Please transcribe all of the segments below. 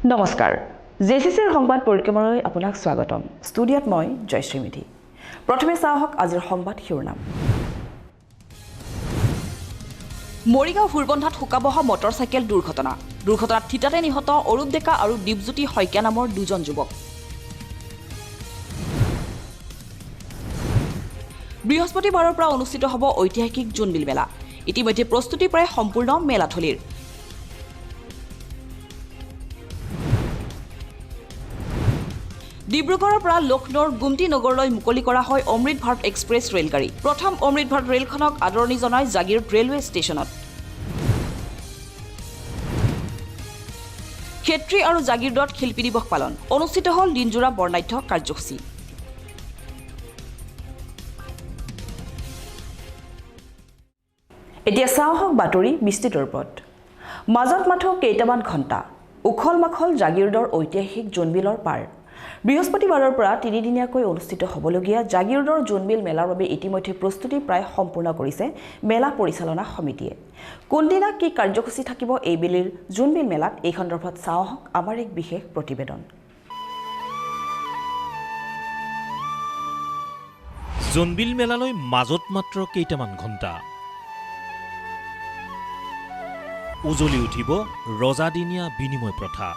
নমস্কাৰ জেচিচিৰ সংবাদ পৰিক্ৰমালৈ আপোনাক স্বাগতম ষ্টুডিঅত মই জয়শ্ৰী মিধি প্ৰথমে চাওক আজিৰ সংবাদ শিৰোনাম মৰিগাঁও ফুৰবন্ধাত হুকাবহ মটৰচাইকেল দুৰ্ঘটনাত থিতাতে নিহত অৰূপ ডেকা আৰু দীপজ্যোতি শইকীয়া নামৰ দুজন যুৱক বৃহস্পতিবাৰৰ পৰা অনুষ্ঠিত হ'ব ঐতিহাসিক জোনবিল মেলা ইতিমধ্যে প্ৰস্তুতি প্ৰায় সম্পূৰ্ণ মেলাথলীৰ ডিব্ৰুগড়ৰ পৰা লক্ষ্ণৌৰ গুমটি নগৰলৈ মুকলি কৰা হয় অমৃত ভাৰত এক্সপ্ৰেছ ৰেলগাড়ী প্ৰথম অমৃত ভাৰত ৰেলখনক আদৰণি জনাই জাগিৰোড ৰেলৱে ষ্টেচনত ক্ষেত্ৰী আৰু জাগিৰোডত শিল্পী দিৱস পালন অনুষ্ঠিত হ'ল দিনজোৰা বৰ্ণাঢ্য কাৰ্যসূচী এতিয়া চাওক বাতৰি বিস্তৃত ৰূপত মাজত মাথো কেইটামান ঘণ্টা উখল মাখল জাগিৰোডৰ ঐতিহাসিক জোনবিলৰ পাৰ বৃহস্পতিবাৰৰ পৰা তিনিদিনীয়াকৈ অনুষ্ঠিত হ'বলগীয়া জাগিৰোডৰ জোনবিল মেলাৰ বাবে ইতিমধ্যে প্ৰস্তুতি প্ৰায় সম্পূৰ্ণ কৰিছে মেলা পৰিচালনা সমিতিয়ে কোনদিনা কি কাৰ্যসূচী থাকিব এইবেলিৰ জোনবিল মেলাত এই সন্দৰ্ভত চাওক আমাৰ এক বিশেষ প্ৰতিবেদন জোনবিল মেলালৈ মাজত মাত্ৰ কেইটামান ঘণ্টা উজলি উঠিব ৰজাদিনীয়া বিনিময় প্ৰথা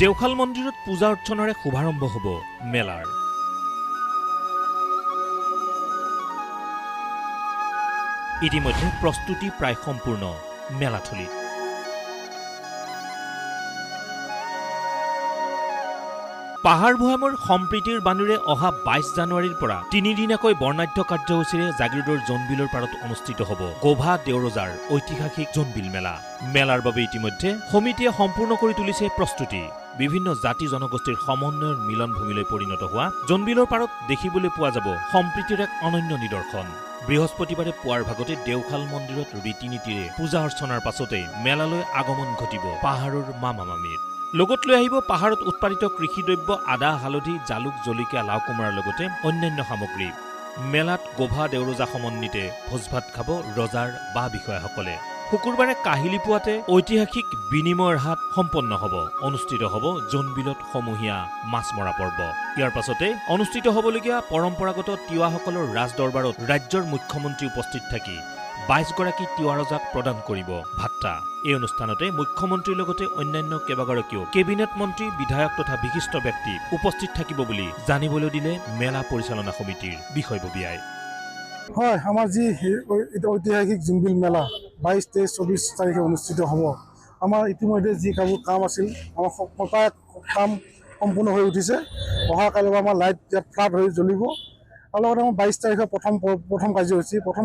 দেওখাল মন্দিৰত পূজা অৰ্চনাৰে শুভাৰম্ভ হ'ব মেলাৰ ইতিমধ্যে প্ৰস্তুতি প্ৰায় সম্পূৰ্ণ মেলাথলীত পাহাৰ ভৈয়ামৰ সম্প্ৰীতিৰ বাণীৰে অহা ২২ জানুৱাৰীৰ পৰা তিনিদিনীয়াকৈ বৰ্ণাঢ্য কাৰ্যসূচীৰে জাগিৰোডৰ জোনবিলৰ পাৰত অনুষ্ঠিত হ'ব গোভা দেওৰজাৰ ঐতিহাসিক জোনবিল মেলা মেলাৰ বাবে ইতিমধ্যে সমিতিয়ে সম্পূৰ্ণ কৰি তুলিছে প্ৰস্তুতি বিভিন্ন জাতি জনগোষ্ঠীৰ সমন্বয়ৰ মিলনভূমিলৈ পৰিণত হোৱা জোনবিলৰ পাৰত দেখিবলৈ পোৱা যাব সম্প্ৰীতিৰ এক অনন্য নিদৰ্শন বৃহস্পতিবাৰে পুৱাৰ ভাগতে দেওখাল মন্দিৰত ৰীতি নীতিৰে পূজা অৰ্চনাৰ পাছতে মেলালৈ আগমন ঘটিব পাহাৰৰ মামামামীৰ লগত লৈ আহিব পাহাৰত উৎপাদিত কৃষিদ্ৰব্য আদা হালধি জালুক জলকীয়া লাও কোমৰাৰ লগতে অন্যান্য সামগ্ৰী মেলাত গোভা দেওৰজা সমন্বিতে ভোজ-ভাত খাব ৰজাৰ বা বিষয়াসকলে শুকুৰবাৰে কাহিলি পুৱাতে ঐতিহাসিক বিনিময়ৰ হাট সম্পন্ন হ'ব অনুষ্ঠিত হ'ব জোনবিলত সমূহীয়া মাছ মৰা পৰ্ব ইয়াৰ পাছতে অনুষ্ঠিত হ'বলগীয়া পৰম্পৰাগত তিৱাসকলৰ ৰাজদৰবাৰত ৰাজ্যৰ মুখ্যমন্ত্ৰী উপস্থিত থাকি ২২ গৰাকী তিৱা ৰজাক প্ৰদান কৰিব ভাত্তা এই অনুষ্ঠানতে মুখ্যমন্ত্ৰীৰ লগতে অন্যান্য কেইবাগৰাকীও কেবিনেট মন্ত্ৰী বিধায়ক তথা বিশিষ্ট ব্যক্তি উপস্থিত থাকিব বুলি জানিবলৈ দিলে মেলা পৰিচালনা সমিতিৰ বিষয়ববীয়াই হয় আমাৰ যি ঐতিহাসিক জোনবিল মেলা ২২, ২৩, ২৪ তাৰিখে অনুষ্ঠিত হ'ব আমাৰ ইতিমধ্যে যি কাম আছিল আমাৰ প্ৰায় কাম সম্পূৰ্ণ হৈ উঠিছে অহা কাইলৈ আমাৰ লাইট ইয়াত ফ্লাড হৈ জ্বলিব আৰু লগতে আমাৰ ২২ তাৰিখে প্ৰথম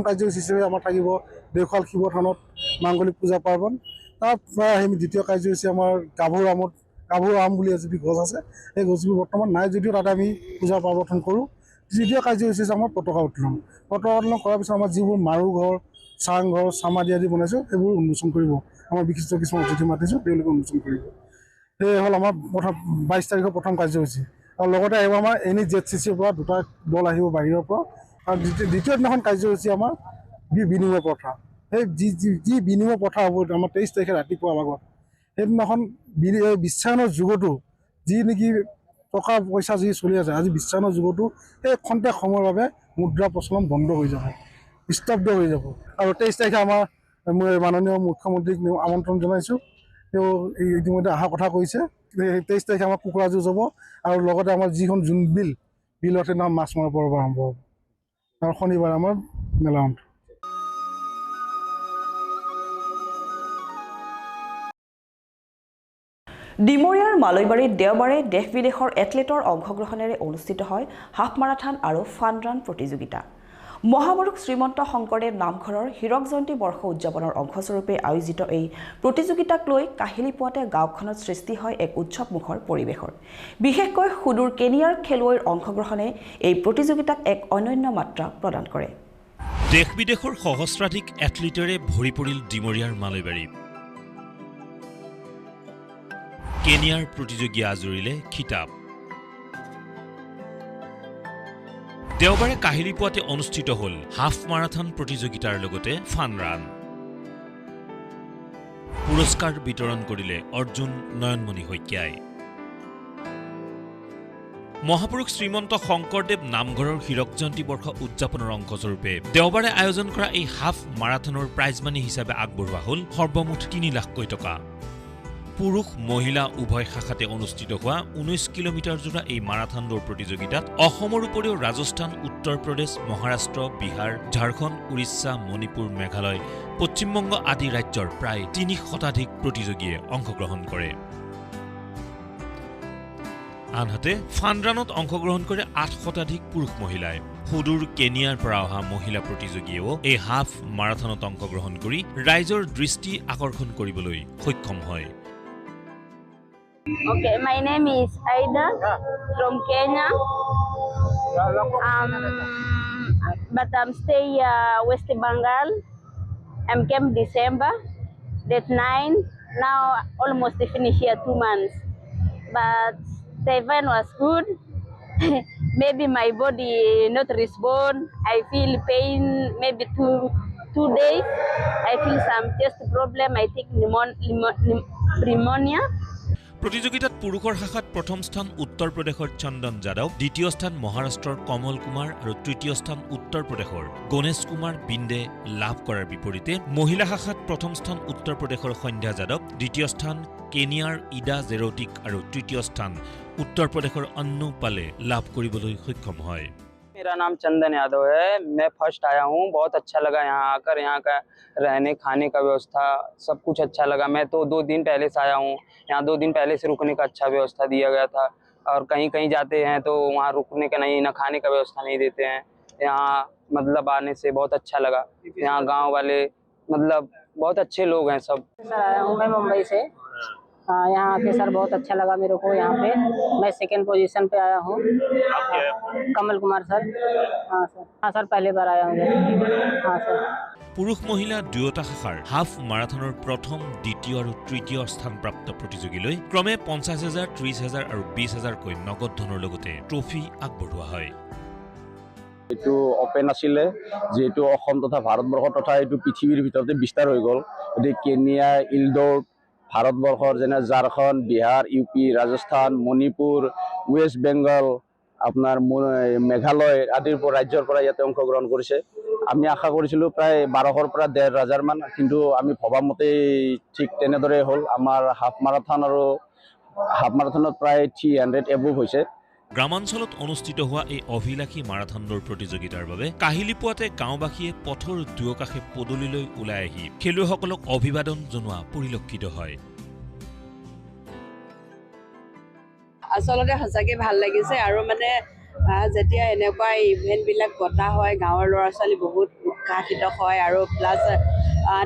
কাৰ্যসূচী হিচাপে আমাৰ থাকিব দেওখাল শিৱ থানত মাংগলিক পূজা পাৰ্বণ তাৰ পৰা আমি দ্বিতীয় কাৰ্যসূচী আমাৰ গাভৰু আম বুলি এজোপি গছ আছে সেই গছজোপি বৰ্তমান নাই যদিও তাতে আমি পূজা পাৰ্বণ কৰোঁ তৃতীয় কাৰ্যসূচী হৈছে আমাৰ পতাকা উত্তোলন কৰাৰ পিছত আমাৰ যিবোৰ মাৰু ঘৰ চাংঘৰ চামাদি আদি বনাইছোঁ সেইবোৰ উন্মোচন কৰিব আমাৰ বিশিষ্ট কিছুমান অতিথি মাতিছোঁ তেওঁলোকে উন্মোচন কৰিব সেয়ে হ'ল আমাৰ ২২ তাৰিখৰ প্ৰথম কাৰ্যসূচী আৰু লগতে আহিব আমাৰ এনি JCCৰ পৰা দুটা দল আহিব বাহিৰৰ পৰা আৰু দ্বিতীয় দিনাখন কাৰ্যসূচী আমাৰ বিনিময় প্ৰথা সেই যি বিনিময় প্ৰথা হ'ব আমাৰ ২৩ তাৰিখে ৰাতিপুৱা ভাগত সেইদিনাখন বিশ্বায়নৰ যুগতো যি নেকি টকা পইচা যি চলি আছে আজি বিশ্বায়নৰ যুগতো সেই খন্তেক সময়ৰ বাবে মুদ্ৰা প্ৰচলন বন্ধ হৈ যাব স্তব্ধ হৈ যাব আৰু ২৩ তাৰিখে আমাৰ মাননীয় মুখ্যমন্ত্ৰীক আমন্ত্ৰণ জনাইছোঁ তেওঁ ইতিমধ্যে অহা কথা কৈছে ২৩ তাৰিখে আমাৰ কুকুৰা যুঁজ হ'ব আৰু লগতে আমাৰ যিখন জোনবিল বিলতে নাম মাছ মৰা পৰ্ব আৰম্ভ হ'ব আৰু শনিবাৰে আমাৰ মেলা অন্ত ডিমৰীয়াৰ মালৈবাৰীত দেওবাৰে দেশ বিদেশৰ এথলেটৰ অংশগ্ৰহণেৰে অনুষ্ঠিত হয় হাফ মাৰাথন আৰু ফান ৰান প্ৰতিযোগিতা মহাপুৰুষ শ্ৰীমন্ত শংকৰদেৱ নামঘৰৰ হীৰক জয়ন্তী বৰ্ষ উদযাপনৰ অংশস্বৰূপে আয়োজিত এই প্ৰতিযোগিতাক লৈ কাহিলি পুৱাতে গাঁওখনত সৃষ্টি হয় এক উৎসৱমুখৰ পৰিৱেশৰ বিশেষকৈ সুদূৰ কেনিয়াৰ খেলুৱৈৰ অংশগ্ৰহণে এই প্ৰতিযোগিতাক এক অনন্য মাত্ৰা প্ৰদান কৰে দেশ বিদেশৰ সহস্ৰাধিক এথলিটৰে ভৰি পৰিল ডিমৰীয়াৰ মালৈবাৰী কেনিয়াৰ প্ৰতিযোগী আজৰিলে খিতাপ দেওবাৰে কাহিলি পুৱাতে অনুষ্ঠিত হ'ল হাফ মাৰাথন প্ৰতিযোগিতাৰ লগতে ফান ৰান পুৰস্কাৰ বিতৰণ কৰিলে অৰ্জুন নয়নমণি শইকীয়াই। মহাপুৰুষ শ্ৰীমন্ত শংকৰদেৱ নামঘৰৰ হীৰক জয়ন্তী বৰ্ষ উদযাপনৰ অংশস্বৰূপে দেওবাৰে আয়োজন কৰা এই হাফ মাৰাথনৰ প্ৰাইজ মানি হিচাপে আগবঢ়োৱা হ'ল সৰ্বমুঠ ৩ লাখকৈ টকা। পুৰুষ মহিলা উভয় শাখাতে অনুষ্ঠিত হোৱা ১৯ কিলোমিটাৰ জোৰা এই মাৰাথন দৌৰ প্ৰতিযোগিতাত অসমৰ উপৰিও ৰাজস্থান, উত্তৰ প্ৰদেশ, মহাৰাষ্ট্ৰ, বিহাৰ, ঝাৰখণ্ড, উৰিষ্যা, মণিপুৰ, মেঘালয়, পশ্চিমবংগ আদি ৰাজ্যৰ প্ৰায় ৩০ শতাধিক প্ৰতিযোগীয়ে অংশগ্ৰহণ কৰে। আনহাতে ফানৰানত অংশগ্ৰহণ কৰে ৮ শতাধিক পুৰুষ মহিলাই। সুদূৰ কেনিয়াৰ পৰা অহা মহিলা প্ৰতিযোগীয়েও এই হাফ মাৰাথনত অংশগ্ৰহণ কৰি ৰাইজৰ দৃষ্টি আকৰ্ষণ কৰিবলৈ সক্ষম হয়। Okay, my name is Aida from Kenya. But I'm stay West Bengal. I'm came December, date 9. Now almost finish here 2 months. But the event was good. Maybe my body not respond. I feel pain. Maybe two days. I feel some chest problem. I think pneumonia. প্ৰতিযোগিতাত পুৰুষৰ শাখাত প্ৰথম স্থান উত্তৰ প্ৰদেশৰ চন্দন যাদৱ, দ্বিতীয় স্থান মহাৰাষ্ট্ৰৰ কমল কুমাৰ আৰু তৃতীয় স্থান উত্তৰ প্ৰদেশৰ গণেশ কুমাৰ বিন্দে লাভ কৰাৰ বিপৰীতে মহিলা শাখাত প্ৰথম স্থান উত্তৰ প্ৰদেশৰ সন্ধ্যা যাদৱ, দ্বিতীয় স্থান কেনিয়াৰ ইডা জেৰটিক আৰু তৃতীয় স্থান উত্তৰ প্ৰদেশৰ अन्नू পালে লাভ কৰিবলৈ সক্ষম হয়। मेरा नाम चंदन यादव है। मैं फर्स्ट आया हूँ। बहुत अच्छा लगा यहाँ आकर। यहाँ का रहने खाने का व्यवस्था सब कुछ अच्छा लगा। मैं तो 2 दिन पहले से आया हूँ। यहाँ 2 दिन पहले से रुकने का अच्छा व्यवस्था दिया गया था। और कहीं कहीं जाते हैं तो वहाँ रुकने का नहीं, ना खाने का व्यवस्था नहीं देते हैं। यहाँ मतलब आने से बहुत अच्छा लगा। यहाँ गाँव वाले मतलब बहुत अच्छे लोग हैं सब। सर आया हूँ मैं मुंबई से। यहाँ आके सर बहुत अच्छा लगा मेरे को। यहाँ पे मैं सेकंड पोजीशन पे आया हूँ। कमल कुमार सर। हाँ सर। हाँ सर पहली बार आया हूँ। हाँ सर। পুৰুষ মহিলা দুয়োটা শাখাৰ হাফ মাৰাথনৰ প্ৰথম, দ্বিতীয় আৰু তৃতীয় স্থানপ্ৰাপ্ত প্ৰতিযোগীলৈ ক্ৰমে ৫০,০০০, ৩০,০০০ আৰু ২০,০০০কৈ নগদ ধনৰ লগতে ট্ৰফি আগবঢ়োৱা হয়। এইটো অপেন আছিলে, যিহেতু অসম তথা ভাৰতবৰ্ষ তথা এইটো পৃথিৱীৰ ভিতৰতে বিস্তাৰ হৈ গ'ল। গতিকে কেনিয়া, ইলডৰ, ভাৰতবৰ্ষৰ যেনে Jharkhand, Bihar, U P, Rajasthan, Manipur, west Bengal, আপোনাৰ মেঘালয় আদিৰ ৰাজ্যৰ পৰা ইয়াতে অংশগ্ৰহণ কৰিছে। আমি আশা কৰিছিলোঁ প্ৰায় ১২০০ৰ পৰা ১৫০০ মান, কিন্তু আমি ভবামতেই ঠিক তেনেদৰে হ'ল। আমাৰ হাফ মাৰাথনত প্ৰায় 300 এবোভ হৈছে। গ্ৰামাঞ্চলত অনুষ্ঠিত হোৱা এই অভিলাষী মাৰাথন দৌৰ প্ৰতিযোগিতাৰ বাবে কাহিলি পুৱাতে গাঁওবাসীয়ে পথৰ দুয়োকাষে পদূলিলৈ ওলাই আহি খেলুৱৈসকলক অভিবাদন জনোৱা পৰিলক্ষিত হয়। আচলতে সঁচাকৈ ভাল লাগিছে। আৰু মানে যেতিয়া এনেকুৱা ইভেণ্টবিলাক পতা হয়, গাঁৱৰ ল'ৰা ছোৱালী বহুত উৎসাহিত হয়। আৰু প্লাছ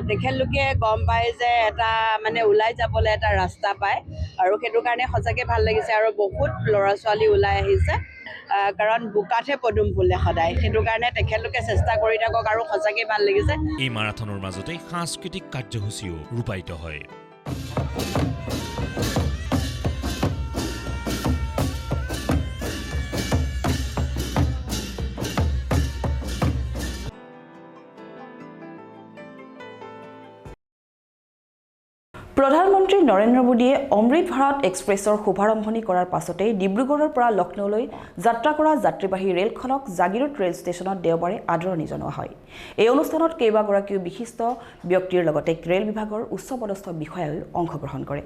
তেখেতলোকে গম পায় যে এটা মানে ওলাই যাবলৈ এটা ৰাস্তা পায়। আৰু সেইটো কাৰণে সঁচাকৈ ভাল লাগিছে। আৰু বহুত ল'ৰা ছোৱালী ওলাই আহিছে, কাৰণ বোকাতহে পদুম ফুলে সদায়। সেইটো কাৰণে তেখেতলোকে চেষ্টা কৰি থাকক আৰু সঁচাকৈ ভাল লাগিছে। এই মাৰাথনৰ মাজতে সাংস্কৃতিক কাৰ্যসূচীও ৰূপায়িত হয়। প্ৰধানমন্ত্ৰী নৰেন্দ্ৰ মোদীয়ে অমৃত ভাৰত এক্সপ্ৰেছৰ শুভাৰম্ভণি কৰাৰ পাছতেই ডিব্ৰুগড়ৰ পৰা লক্ষ্ণৌলৈ যাত্ৰা কৰা যাত্ৰীবাহী ৰেলখনক জাগিৰোড ৰেল ষ্টেচনত দেওবাৰে আদৰণি জনোৱা হয়। এই অনুষ্ঠানত কেইবাগৰাকীও বিশিষ্ট ব্যক্তিৰ লগতে ৰেল বিভাগৰ উচ্চপদস্থ বিষয়ায়ো অংশগ্ৰহণ কৰে।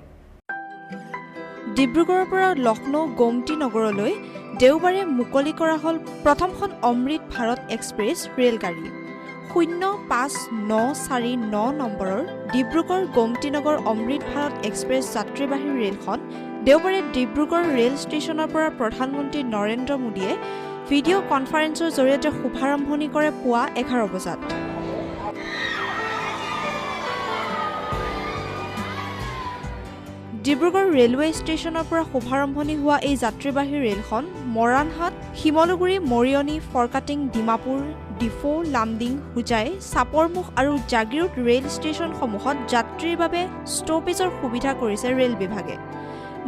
ডিব্ৰুগড়ৰ পৰা লক্ষ্ণৌ গোমতী নগৰলৈ দেওবাৰে মুকলি কৰা হ'ল প্ৰথমখন অমৃত ভাৰত এক্সপ্ৰেছ ৰেলগাড়ী। 054949 নম্বৰৰ ডিব্ৰুগড় গোমতীনগৰ অমৃত ভাৰত এক্সপ্ৰেছ যাত্ৰীবাহী ৰেলখন দেওবাৰে ডিব্ৰুগড় ৰেল ষ্টেচনৰ পৰা প্ৰধানমন্ত্ৰী নৰেন্দ্ৰ মোদীয়ে ভিডিঅ' কনফাৰেন্সৰ জৰিয়তে শুভাৰম্ভণি কৰে পুৱা 11 বজাত। ডিব্ৰুগড় ৰেলৱে ষ্টেচনৰ পৰা শুভাৰম্ভণি হোৱা এই যাত্ৰীবাহী ৰেলখন মৰাণহাট, শিমলুগুৰি, মৰিয়নি, ফৰকাটিং, ডিমাপুৰ, ডিফু, লামডিং, হোজাই, চাপৰমুখ আৰু জাগিৰোড ৰেল ষ্টেচনসমূহত যাত্ৰীৰ বাবে ষ্টপেজৰ সুবিধা কৰিছে ৰেল বিভাগে।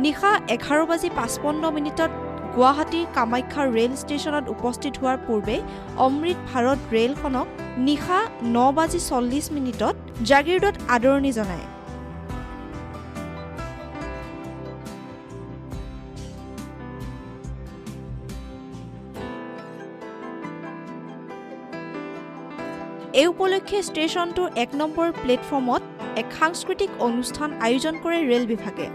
নিশা 11:55 গুৱাহাটীৰ কামাখ্যা ৰেল ষ্টেচনত উপস্থিত হোৱাৰ পূৰ্বে অমৃত ভাৰত ৰেলখনক নিশা 9:40 জাগিৰোডত আদৰণি জনায়। এই উপলক্ষে ষ্টেচনটোৰ 1 নম্বৰ প্লেটফৰ্মত এক সাংস্কৃতিক অনুষ্ঠান আয়োজন কৰে ৰেল বিভাগে।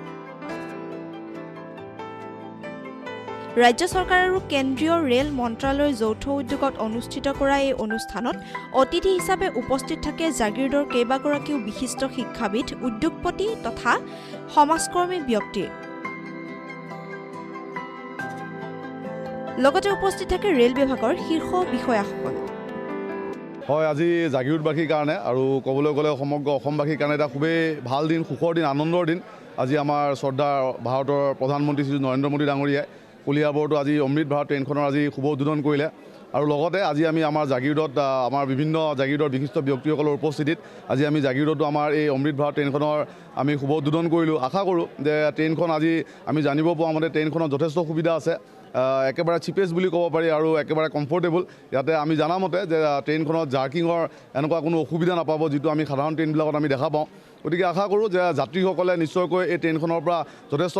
ৰাজ্য চৰকাৰ আৰু কেন্দ্ৰীয় ৰেল মন্ত্ৰালয়ৰ যৌথ উদ্যোগত অনুষ্ঠিত কৰা এই অনুষ্ঠানত অতিথি হিচাপে উপস্থিত থাকে জাগিৰোডৰ কেইবাগৰাকীও বিশিষ্ট শিক্ষাবিদ, উদ্যোগপতি তথা সমাজকৰ্মী ব্যক্তি। লগতে উপস্থিত থাকে ৰেল বিভাগৰ শীৰ্ষ বিষয়াসকল। হয়, আজি জাগিৰোডবাসীৰ কাৰণে আৰু ক'বলৈ গ'লে সমগ্ৰ অসমবাসীৰ কাৰণে এটা খুবেই ভাল দিন, সুখৰ দিন, আনন্দৰ দিন। আজি আমাৰ শ্ৰদ্ধা ভাৰতৰ প্ৰধানমন্ত্ৰী শ্ৰী নৰেন্দ্ৰ মোদী ডাঙৰীয়াই কলিয়াবৰতো আজি অমৃত ভাৰত ট্ৰেইনখনৰ আজি শুভ উদ্বোধন কৰিলে আৰু লগতে আজি আমি আমাৰ জাগিৰোডত আমাৰ বিভিন্ন জাগিৰোডৰ বিশিষ্ট ব্যক্তিসকলৰ উপস্থিতিত আজি আমি জাগিৰোডতো আমাৰ এই অমৃত ভাৰত ট্ৰেইনখনৰ আমি শুভ উদ্বোধন কৰিলোঁ। আশা কৰোঁ যে ট্ৰেইনখন আজি আমি জানিব পৰা মতে ট্ৰেইনখনত যথেষ্ট সুবিধা আছে, একেবাৰে চিপেষ্ট বুলি ক'ব পাৰি আৰু একেবাৰে কমফৰ্টেবল। ইয়াতে আমি জানামতে যে ট্ৰেইনখনত জাৰ্কিঙৰ এনেকুৱা কোনো অসুবিধা নাপাব, যিটো আমি সাধাৰণ ট্ৰেইনবিলাকত আমি দেখা পাওঁ। গতিকে আশা কৰোঁ যে যাত্ৰীসকলে নিশ্চয়কৈ এই ট্ৰেইনখনৰ পৰা যথেষ্ট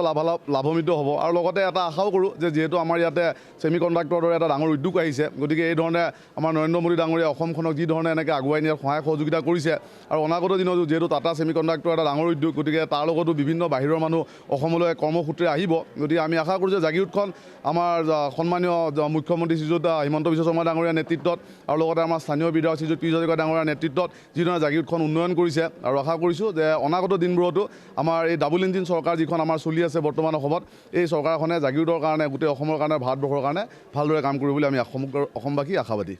লাভান্বিত হ'ব আৰু লগতে এটা আশাও কৰোঁ যে যিহেতু আমাৰ ইয়াতে ছেমি কণ্ডাক্টৰৰ দৰে এটা ডাঙৰ উদ্যোগ আহিছে, গতিকে এই ধৰণে আমাৰ নৰেন্দ্ৰ মোদী ডাঙৰীয়াই অসমখনক যি ধৰণে এনেকৈ আগুৱাই নিয়াত সহায় সহযোগিতা কৰিছে আৰু অনাগত দিনতো যিহেতু টাটা ছেমি কণ্ডাক্টৰ এটা ডাঙৰ উদ্যোগ, গতিকে তাৰ লগতো বিভিন্ন বাহিৰৰ মানুহ অসমলৈ কৰ্মসূত্ৰে আহিব। গতিকে আমি আশা কৰোঁ যে জাগিৰোডখন আমাৰ সন্মানীয় মুখ্যমন্ত্ৰী শ্ৰীযুত হিমন্ত বিশ্ব শৰ্মা ডাঙৰীয়াৰ নেতৃত্বত আৰু লগতে আমাৰ স্থানীয় বিধায়ক শ্ৰীযুত পীযুষ হাজৰিকা ডাঙৰীয়াৰ নেতৃত্বত যিধৰণে জাগিৰোডখন উন্নয়ন কৰিছে আৰু আশা কৰিছোঁ যে অনাগত দিনবোৰতো আমাৰ এই ডাবল ইঞ্জিন চৰকাৰ যিখন আমাৰ চলি আছে বৰ্তমান অসমত, এই চৰকাৰখনে জাগিৰোডৰ কাৰণে, গোটেই অসমৰ কাৰণে, ভাৰতবৰ্ষৰ কাৰণে ভালদৰে কাম কৰিব বুলি আমি সমগ্ৰ অসমবাসী আশাবাদী।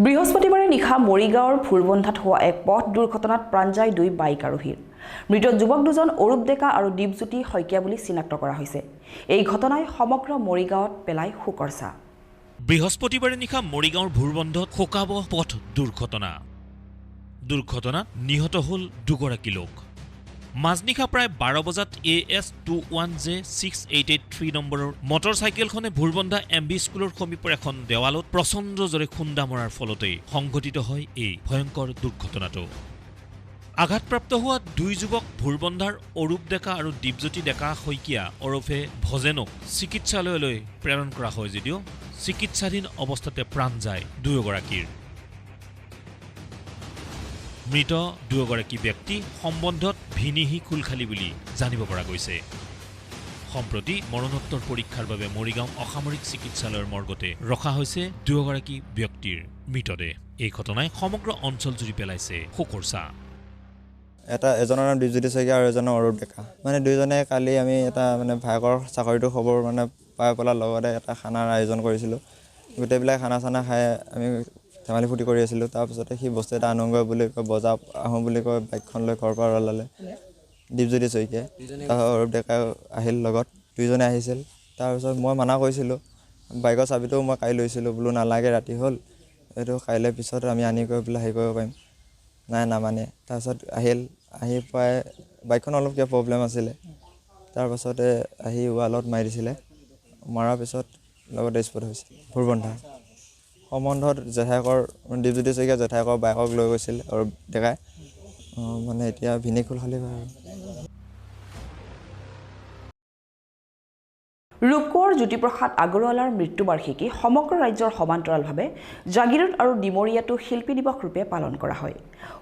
বৃহস্পতিবাৰে নিশা মৰিগাঁৱৰ ফুলবন্ধাত হোৱা এক পথ দুৰ্ঘটনাত প্ৰাণ যায় 2 বাইক আৰোহীৰ। মৃত যুৱক দুজন অৰূপ ডেকা আৰু দীপজ্যোতি শইকীয়া বুলি চিনাক্ত কৰা হৈছে। এই ঘটনাই সমগ্ৰ মৰিগাঁৱত পেলাই শোকৰ ছাঁ। বৃহস্পতিবাৰে নিশা মৰিগাঁৱৰ ভোৰবন্ধত শোকাবহ পথ দুৰ্ঘটনাত নিহত হ'ল 2গৰাকী লোক। মাজনিশা প্ৰায় 12 বজাত AS21J6883 নম্বৰৰ মটৰচাইকেলখনে ভোৰবন্ধা MB স্কুলৰ সমীপৰ এখন দেৱালত প্ৰচণ্ড জোৰে খুন্দা মৰাৰ ফলতেই সংঘটিত হয় এই ভয়ংকৰ দুৰ্ঘটনাটো। আঘাতপ্ৰাপ্ত হোৱা 2 যুৱক ভোৰবন্ধাৰ অৰূপ ডেকা আৰু দীপজ্যোতি ডেকা শইকীয়া ওৰফে ভজেনক চিকিৎসালয়লৈ প্ৰেৰণ কৰা হয় যদিও চিকিৎসাধীন অৱস্থাতে প্ৰাণ যায় 2গৰাকীৰ। মৃত 2গৰাকী ব্যক্তি সম্বন্ধত ভিনিহি খুলখালী বুলি জানিব পৰা গৈছে। সম্প্ৰতি মৰণোত্তৰ পৰীক্ষাৰ বাবে মৰিগাঁও অসামৰিক চিকিৎসালয়ৰ মৰ্গতে ৰখা হৈছে 2গৰাকী ব্যক্তিৰ মৃতদেহ। এই ঘটনাই সমগ্ৰ অঞ্চল জুৰি পেলাইছে শোকৰ ছাঁ। এজনৰ নাম দীপজ্যোতি শইকীয়া আৰু এজনৰ অৰূপ ডেকা। দুইজনে কালি আমি এটা ভায়েকৰ চাকৰিটোৰ খবৰ পাই পেলাই লগতে এটা খানাৰ আয়োজন কৰিছিলোঁ। গোটেইবিলাক খানা চানা খাই আমি ধেমালি ফূৰ্তি কৰি আছিলোঁ। তাৰপিছতে সি বস্তু এটা আনোগৈ বুলি কৈ বজাৰ আহোঁ বুলি কৈ বাইকখন লৈ ঘৰৰ পৰা ওলালে দীপজ্যোতি শইকীয়াই। তাৰপিছত অৰূপ ডেকাই আহিল লগত, দুইজনে আহিছিল। তাৰপিছত মই মানা কৰিছিলোঁ, বাইকৰ চাবিটোও মই কাইলৈ লৈছিলোঁ, বোলো নালাগে ৰাতি হ'ল, এইটো কাইলৈ পিছত আমি আনি কৰি পেলাই হেৰি কৰিব পাৰিম। নাই নামানে। তাৰপিছত আহি পাই বাইকখন অলপ কিবা প্ৰব্লেম আছিলে, তাৰপাছতে আহি ৱালত মাৰি দিছিলে। মৰাৰ পিছত লগতে স্পট হৈছিল ভোৰবন্ধা সম্বন্ধত জেঠাইকৰ দীপজ্যোতি শইকীয়া জেঠাইকৰ বাইকক লৈ গৈছিল আৰু ডেকাই এতিয়া ভিনি খুলখালী হয় আৰু। ৰূপকোঁৱৰ জ্যোতিপ্ৰসাদ আগৰৱালাৰ মৃত্যুবাৰ্ষিকী সমগ্ৰ ৰাজ্যৰ সমান্তৰালভাৱে জাগিৰোড আৰু ডিমৰীয়াতো শিল্পী দিৱস ৰূপে পালন কৰা হয়।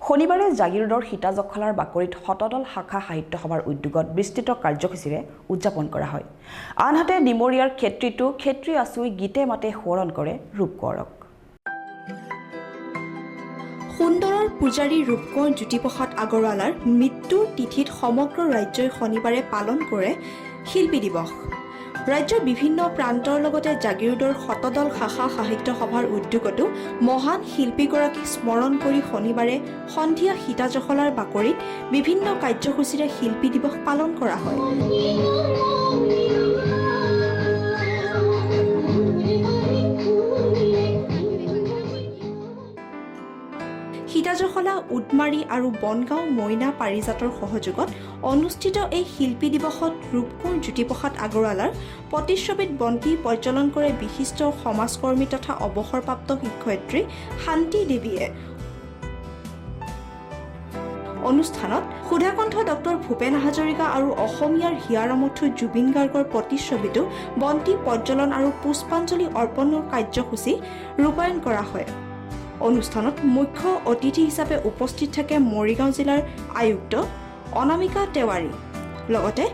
শনিবাৰে জাগিৰোডৰ সীতাজখলাৰ বাকৰিত শতদল শাখা সাহিত্য সভাৰ উদ্যোগত বিস্তৃত কাৰ্যসূচীৰে উদযাপন কৰা হয়। আনহাতে ডিমৰীয়াৰ ক্ষেত্ৰী আছুই গীতে মাতে সোঁৱৰণ কৰে ৰূপকোঁৱৰক। সুন্দৰৰ পূজাৰী ৰূপকোঁৱৰ জ্যোতিপ্ৰসাদ আগৰৱালাৰ মৃত্যুৰ তিথিত সমগ্ৰ ৰাজ্যই শনিবাৰে পালন কৰে শিল্পী দিৱস। ৰাজ্যৰ বিভিন্ন প্ৰান্তৰ লগতে জাগিৰোডৰ শতদল শাখা সাহিত্য সভাৰ উদ্যোগতো মহান শিল্পীগৰাকীক স্মৰণ কৰি শনিবাৰে সন্ধিয়া সীতাজখলাৰ বাকৰিত বিভিন্ন কাৰ্যসূচীৰে শিল্পী দিৱস পালন কৰা হয়। সীতাজখলা, উদমাৰী আৰু বনগাঁও মইনা পাৰিজাতৰ সহযোগত অনুষ্ঠিত এই শিল্পী দিৱসত ৰূপকোঁৱৰ জ্যোতিপ্ৰসাদ আগৰৱালাৰ প্ৰতিচ্ছবিত বন্তি প্ৰজ্বলন কৰে বিশিষ্ট সমাজকৰ্মী তথা অৱসৰপ্ৰাপ্ত শিক্ষয়িত্ৰী শান্তি দেৱীয়ে। অনুষ্ঠানত সুধাকণ্ঠ ডক্টৰ ভূপেন হাজৰিকা আৰু অসমীয়াৰ হিয়াৰমথু জুবিন গাৰ্গৰ প্ৰতিচ্ছবিটো বন্তি প্ৰজ্বলন আৰু পুষ্পাঞ্জলি অৰ্পণৰ কাৰ্যসূচী ৰূপায়ণ কৰা হয়। অনুষ্ঠানত মুখ্য অতিথি হিচাপে উপস্থিত থাকে মৰিগাঁও জিলাৰ আয়ুক্ত অনামিকা তেওৱাৰী। লগতে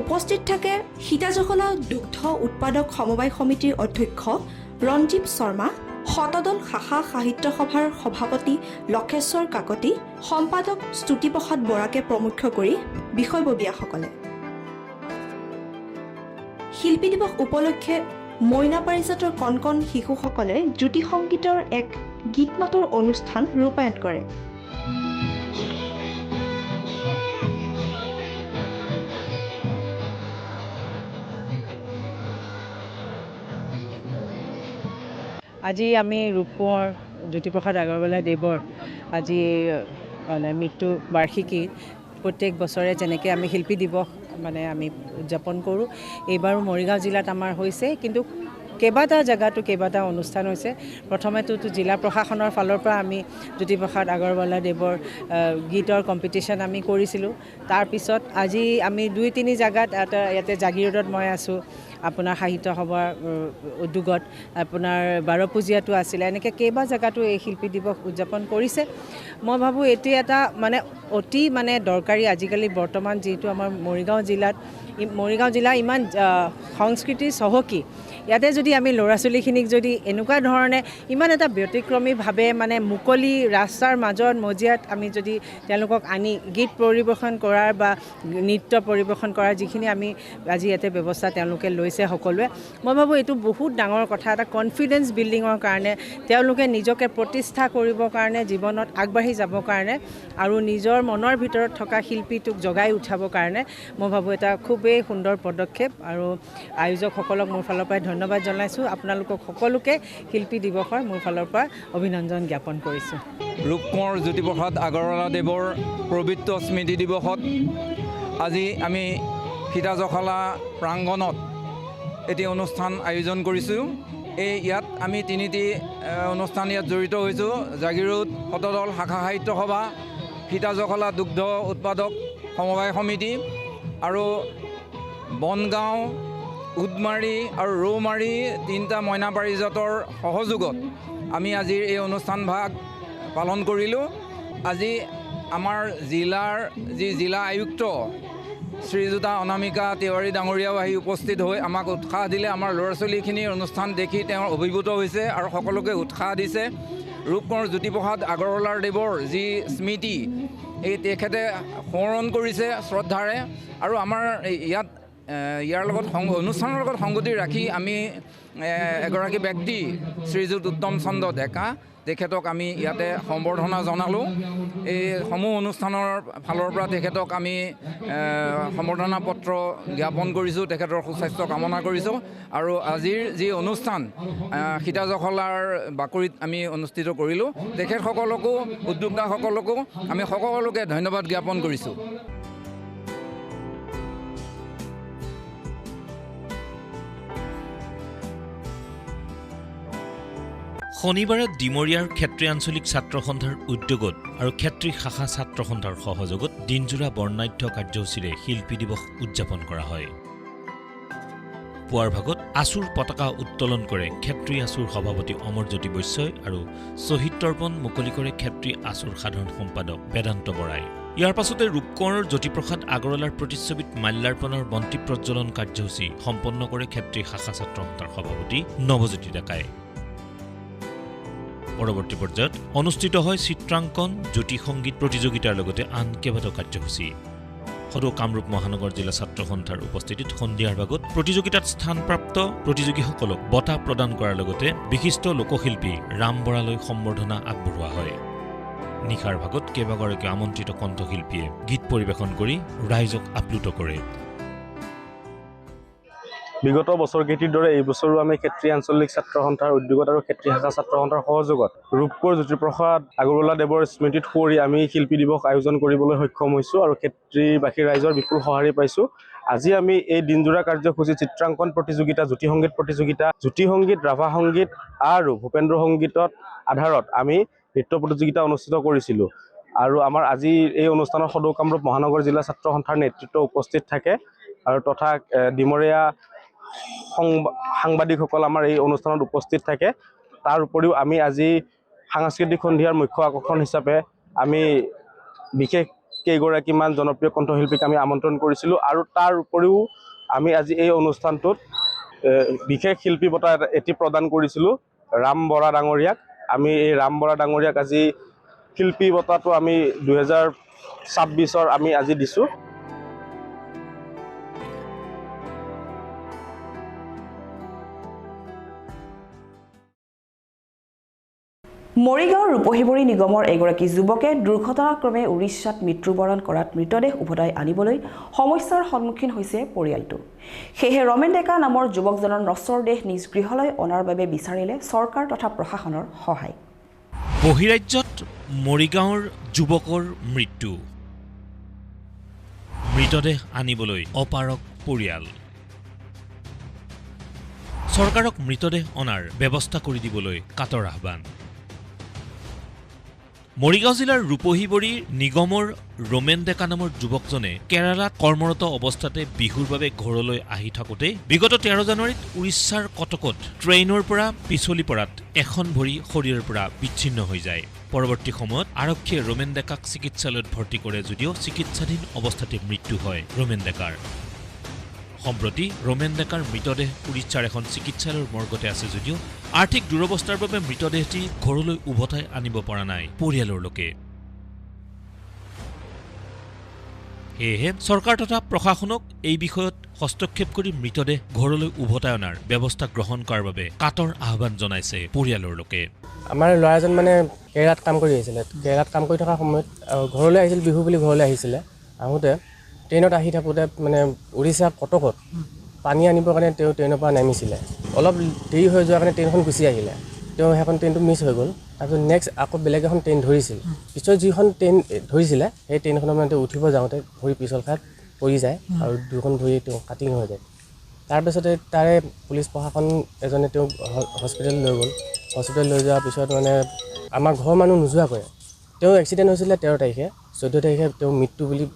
উপস্থিত থাকে সীতাজখলা দুগ্ধ উৎপাদক সমবায় সমিতিৰ অধ্যক্ষ ৰঞ্জীৱ শৰ্মা, শতদল শাখা সাহিত্য সভাৰ সভাপতি লক্ষেশ্বৰ কাকতি, সম্পাদক স্তুতিপ্ৰসাদ বৰাকে প্ৰমুখ কৰি বিষয়ববীয়াসকলে। শিল্পী দিৱস উপলক্ষে মইনা পাৰিজাতৰ কণ শিশুসকলে জ্যোতি সংগীতৰ এক গীত মাতৰ অনুষ্ঠান ৰূপায়ণ কৰে। আজি আমি ৰূপকোঁৱৰ জ্যোতিপ্ৰসাদ আগৰৱালাদেৱৰ আজি মানে মৃত্যু বাৰ্ষিকী প্ৰত্যেক বছৰে যেনেকৈ আমি শিল্পী দিৱস মানে আমি উদযাপন কৰোঁ, এইবাৰো মৰিগাঁও জিলাত আমাৰ হৈছে, কিন্তু কেইবাটা জেগাতো কেইবাটা অনুষ্ঠান হৈছে। প্ৰথমেতো জিলা প্ৰশাসনৰ ফালৰ পৰা আমি জ্যোতিপ্ৰসাদ আগৰৱালাদেৱৰ গীতৰ কম্পিটিশ্যন আমি কৰিছিলোঁ। তাৰপিছত আজি আমি 2-3 জেগাত ইয়াতে জাগিৰোডত মই আছোঁ, আপোনাৰ সাহিত্য সভাৰ উদ্যোগত আপোনাৰ 12 পূজীয়াটো আছিলে, এনেকৈ কেইবা জেগাতো এই শিল্পী দিৱস উদযাপন কৰিছে। মই ভাবোঁ এইটো এটা মানে অতি মানে দৰকাৰী আজিকালি বৰ্তমান যিহেতু আমাৰ মৰিগাঁও জিলা ইমান সংস্কৃতিৰ চহকী, ইয়াতে যদি আমি ল'ৰা ছোৱালীখিনিক যদি এনেকুৱা ধৰণে ইমান এটা ব্যতিক্ৰমীভাৱে মানে মুকলি ৰাস্তাৰ মাজত মজিয়াত আমি যদি তেওঁলোকক আনি গীত পৰিৱেশন কৰাৰ বা নৃত্য পৰিৱেশন কৰাৰ যিখিনি আমি আজি ইয়াতে ব্যৱস্থা তেওঁলোকে লৈছে সকলোৱে, মই ভাবোঁ এইটো বহুত ডাঙৰ কথা। এটা কনফিডেন্স বিল্ডিঙৰ কাৰণে, তেওঁলোকে নিজকে প্ৰতিষ্ঠা কৰিবৰ কাৰণে, জীৱনত আগবাঢ়ি যাবৰ কাৰণে আৰু নিজৰ মনৰ ভিতৰত থকা শিল্পীটোক জগাই উঠাবৰ কাৰণে মই ভাবোঁ এটা খুবেই সুন্দৰ পদক্ষেপ। আৰু আয়োজকসকলক মোৰ ফালৰ পৰা ধন্যবাদ জনাইছোঁ। আপোনালোকক সকলোকে শিল্পী দিৱসৰ মোৰ ফালৰ পৰা অভিনন্দন জ্ঞাপন কৰিছোঁ। ৰূপকোঁৱৰ জ্যোতিপ্ৰসাদ আগৰৱালাদেৱৰ পবিত্ৰ স্মৃতি দিৱসত আজি আমি সীতাজখলা প্ৰাংগণত এটি অনুষ্ঠান আয়োজন কৰিছোঁ। ইয়াত আমি 3টি অনুষ্ঠান ইয়াত জড়িত হৈছোঁ। জাগিৰোড শতদল শাখা সাহিত্য সভা, সীতাজখলা দুগ্ধ উৎপাদক সমবায় সমিতি আৰু বনগাঁও, উদমাৰী আৰু ৰৌমাৰী 3টা মইনা পাৰিজাতৰ সহযোগত আমি আজিৰ এই অনুষ্ঠান ভাগ পালন কৰিলোঁ। আজি আমাৰ জিলাৰ জিলা আয়ুক্ত শ্ৰীযুতা অনামিকা তেওৱাৰী ডাঙৰীয়াও আহি উপস্থিত হৈ আমাক উৎসাহ দিলে। আমাৰ ল'ৰা ছোৱালীখিনিৰ অনুষ্ঠান দেখি তেওঁ অভিভূত হৈছে আৰু সকলোকে উৎসাহ দিছে। ৰূপকোঁৱৰ জ্যোতিপ্ৰসাদ আগৰৱালাদেৱৰ যি স্মৃতি, তেখেতে সোঁৱৰণ কৰিছে শ্ৰদ্ধাৰে। আৰু আমাৰ ইয়াৰ লগত অনুষ্ঠানৰ লগত সংগতি ৰাখি আমি এগৰাকী ব্যক্তি শ্ৰীযুত উত্তম চন্দ্ৰ ডেকা, তেখেতক আমি ইয়াতে সম্বৰ্ধনা জনালোঁ। এই সমূহ অনুষ্ঠানৰ ফালৰ পৰা তেখেতক আমি সম্বৰ্ধনা পত্ৰ জ্ঞাপন কৰিছোঁ, তেখেতৰ সুস্বাস্থ্য কামনা কৰিছোঁ। আৰু আজিৰ যি অনুষ্ঠান সীতাজখলাৰ বাকৰিত আমি অনুষ্ঠিত কৰিলোঁ, তেখেতসকলকো উদ্যোক্তাসকলকো আমি সকলোকে ধন্যবাদ জ্ঞাপন কৰিছোঁ। শনিবাৰে ডিমৰীয়াৰ ক্ষেত্ৰীয় আঞ্চলিক ছাত্ৰ সন্থাৰ উদ্যোগত আৰু ক্ষেত্ৰী শাখা ছাত্ৰ সন্থাৰ সহযোগত দিনজোৰা বৰ্ণাঢ্য কাৰ্যসূচীৰে শিল্পী দিৱস উদযাপন কৰা হয়। পুৱাৰ ভাগত আছুৰ পতাকা উত্তোলন কৰে ক্ষেত্ৰী আছুৰ সভাপতি অমৰজ্যোতি বৈশ্যই আৰু শ্বহীদ তৰ্পণ মুকলি কৰে ক্ষেত্ৰী আছুৰ সাধাৰণ সম্পাদক বেদান্ত বৰাই। ইয়াৰ পাছতে ৰূপকোঁৱৰৰ জ্যোতিপ্ৰসাদ আগৰৱালাৰ প্ৰতিচ্ছবিত মাল্যাৰ্পণৰ বন্তি প্ৰজ্বলন কাৰ্যসূচী সম্পন্ন কৰে ক্ষেত্ৰী শাখা ছাত্ৰ সন্থাৰ সভাপতি নৱজ্যোতি ডেকাই। পৰৱৰ্তী পৰ্যায়ত অনুষ্ঠিত হয় চিত্ৰাংকন, জ্যোতি সংগীত প্ৰতিযোগিতাৰ লগতে আন কেইবাটাও কাৰ্যসূচী। সদৌ কামৰূপ মহানগৰ জিলা ছাত্ৰ সন্থাৰ উপস্থিতিত সন্ধিয়াৰ ভাগত প্ৰতিযোগিতাত স্থানপ্ৰাপ্ত প্ৰতিযোগীসকলক বঁটা প্ৰদান কৰাৰ লগতে বিশিষ্ট লোকশিল্পী ৰাম বৰালৈ সম্বৰ্ধনা আগবঢ়োৱা হয়। নিশাৰ ভাগত কেইবাগৰাকী আমন্ত্ৰিত কণ্ঠশিল্পীয়ে গীত পৰিৱেশন কৰি ৰাইজক আপ্লুত কৰে। বিগত বছৰকেইটিৰ দৰে এই বছৰো আমি ক্ষেত্ৰীয় আঞ্চলিক ছাত্ৰ সন্থাৰ উদ্যোগত আৰু ক্ষেত্ৰী শাখা ছাত্ৰ সন্থাৰ সহযোগত ৰূপকোঁৱৰ জ্যোতিপ্ৰসাদ আগৰৱালাদেৱৰ স্মৃতিত সুঁৱৰি আমি শিল্পী দিৱস আয়োজন কৰিবলৈ সক্ষম হৈছোঁ আৰু ক্ষেত্ৰীবাসী ৰাইজৰ বিপুল সঁহাৰি পাইছোঁ। আজি আমি এই দিনজোৰা কাৰ্যসূচী চিত্ৰাংকন প্ৰতিযোগিতা, জ্যোতি সংগীত প্ৰতিযোগিতা, জ্যোতি সংগীত, ৰাভা সংগীত আৰু ভূপেন্দ্ৰ সংগীতত আধাৰত আমি নৃত্য প্ৰতিযোগিতা অনুষ্ঠিত কৰিছিলোঁ। আৰু আমাৰ আজি এই অনুষ্ঠানত সদৌ কামৰূপ মহানগৰ জিলা ছাত্ৰ সন্থাৰ নেতৃত্ব উপস্থিত থাকে আৰু তথা ডিমৰীয়া সাংবাদিকসকল আমাৰ এই অনুষ্ঠানত উপস্থিত থাকে। তাৰ উপৰিও আমি আজি সাংস্কৃতিক সন্ধিয়াৰ মুখ্য আকৰ্ষণ হিচাপে আমি বিশেষ কেইগৰাকীমান জনপ্ৰিয় কণ্ঠশিল্পীক আমি আমন্ত্ৰণ কৰিছিলোঁ আৰু তাৰ উপৰিও আমি আজি এই অনুষ্ঠানটোত বিশেষ শিল্পী বঁটা এটি প্ৰদান কৰিছিলোঁ ৰাম বৰা ডাঙৰীয়াক। আমি এই ৰাম বৰা ডাঙৰীয়াক আজি শিল্পী বঁটাটো আমি 2026 আমি আজি দিছোঁ। মৰিগাঁৱৰ ৰূপহীবৰী নিগমৰ এগৰাকী যুৱকে দুৰ্ঘটনাক্ৰমে উৰিষ্যাত মৃত্যুবৰণ কৰাত মৃতদেহ উভতাই আনিবলৈ সমস্যাৰ সন্মুখীন হৈছে পৰিয়ালটো। সেয়েহে ৰমেন ডেকা নামৰ যুৱকজনৰ নশ্বৰ দেহ নিজ গৃহলৈ অনাৰ বাবে বিচাৰিলে চৰকাৰ তথা প্ৰশাসনৰ সহায়। বহিৰাজ্যত মৰিগাঁৱৰ যুৱকৰ মৃত্যু, মৃতদেহ আনিবলৈ অপাৰক পৰিয়াল। চৰকাৰক মৃতদেহ অনাৰ ব্যৱস্থা কৰি দিবলৈ কাটৰ আহ্বান। মৰিগাঁও জিলাৰ ৰূপহীবৰী নিগমৰ ৰমেন ডেকা নামৰ যুৱকজনে কেৰালাত কৰ্মৰত অৱস্থাতে বিহুৰ বাবে ঘৰলৈ আহি থাকোঁতে বিগত 13 জানুৱাৰীত উৰিষ্যাৰ কটকত ট্ৰেইনৰ পৰা পিছলি পৰাত এখন ভৰি শৰীৰৰ পৰা বিচ্ছিন্ন হৈ যায়। পৰৱৰ্তী সময়ত আৰক্ষীয়ে ৰমেন ডেকাক চিকিৎসালয়ত ভৰ্তি কৰে যদিও চিকিৎসাধীন অৱস্থাতে মৃত্যু হয় ৰমেন ডেকাৰ। সম্প্ৰতি ৰমেন ডেকাৰ মৃতদেহ উৰিষ্যাৰ এখন চিকিৎসালয়ৰ মৰ্গতে আছে যদিও আৰ্থিক দুৰৱস্থাৰ বাবে মৃতদেহটি ঘৰলৈ উভতাই আনিব পৰা নাই পৰিয়ালৰ লোকে। সেয়েহে চৰকাৰ তথা প্ৰশাসনক এই বিষয়ত হস্তক্ষেপ কৰি মৃতদেহ ঘৰলৈ উভতাই অনাৰ ব্যৱস্থা গ্ৰহণ কৰাৰ বাবে কাটৰ আহ্বান জনাইছে পৰিয়ালৰ লোকে। আমাৰ ল'ৰাজন মানে কেৰালাত কাম কৰি আহিছিলে। কেৰালাত কাম কৰি থকাৰ সময়ত ঘৰলৈ আহিছিল, বিহু বুলি ঘৰলৈ আহিছিলে। আহোঁতে ট্ৰেইনত আহি থাকোঁতে মানে উৰিষ্যা কটকত পানী আনিবৰ কাৰণে তেওঁ ট্ৰেইনৰ পৰা নামিছিলে। অলপ দেৰি হৈ যোৱাৰ কাৰণে ট্ৰেইনখন গুচি আহিলে। তেওঁ সেইখন ট্ৰেইনটো মিছ হৈ গ'ল। তাৰপিছত নেক্সট আকৌ বেলেগ এখন ট্ৰেইন ধৰিছিল। পিছত যিখন ট্ৰেইন ধৰিছিলে সেই ট্ৰেইনখনত মানে তেওঁ উঠিব যাওঁতে ভৰি পিছল খাই পৰি যায় আৰু দুখন ভৰি তেওঁ কাটিং হৈ যায়। তাৰপিছতে তাৰে পুলিচ প্ৰশাসন এজনে তেওঁক হস্পিটেল লৈ গ'ল। হস্পিটেল লৈ যোৱাৰ পিছত মানে আমাৰ ঘৰৰ মানুহ নোযোৱাকৈ তেওঁ এক্সিডেণ্ট হৈছিলে 13 তাৰিখে। 14 তাৰিখে তেওঁ মৃত্যু বুলি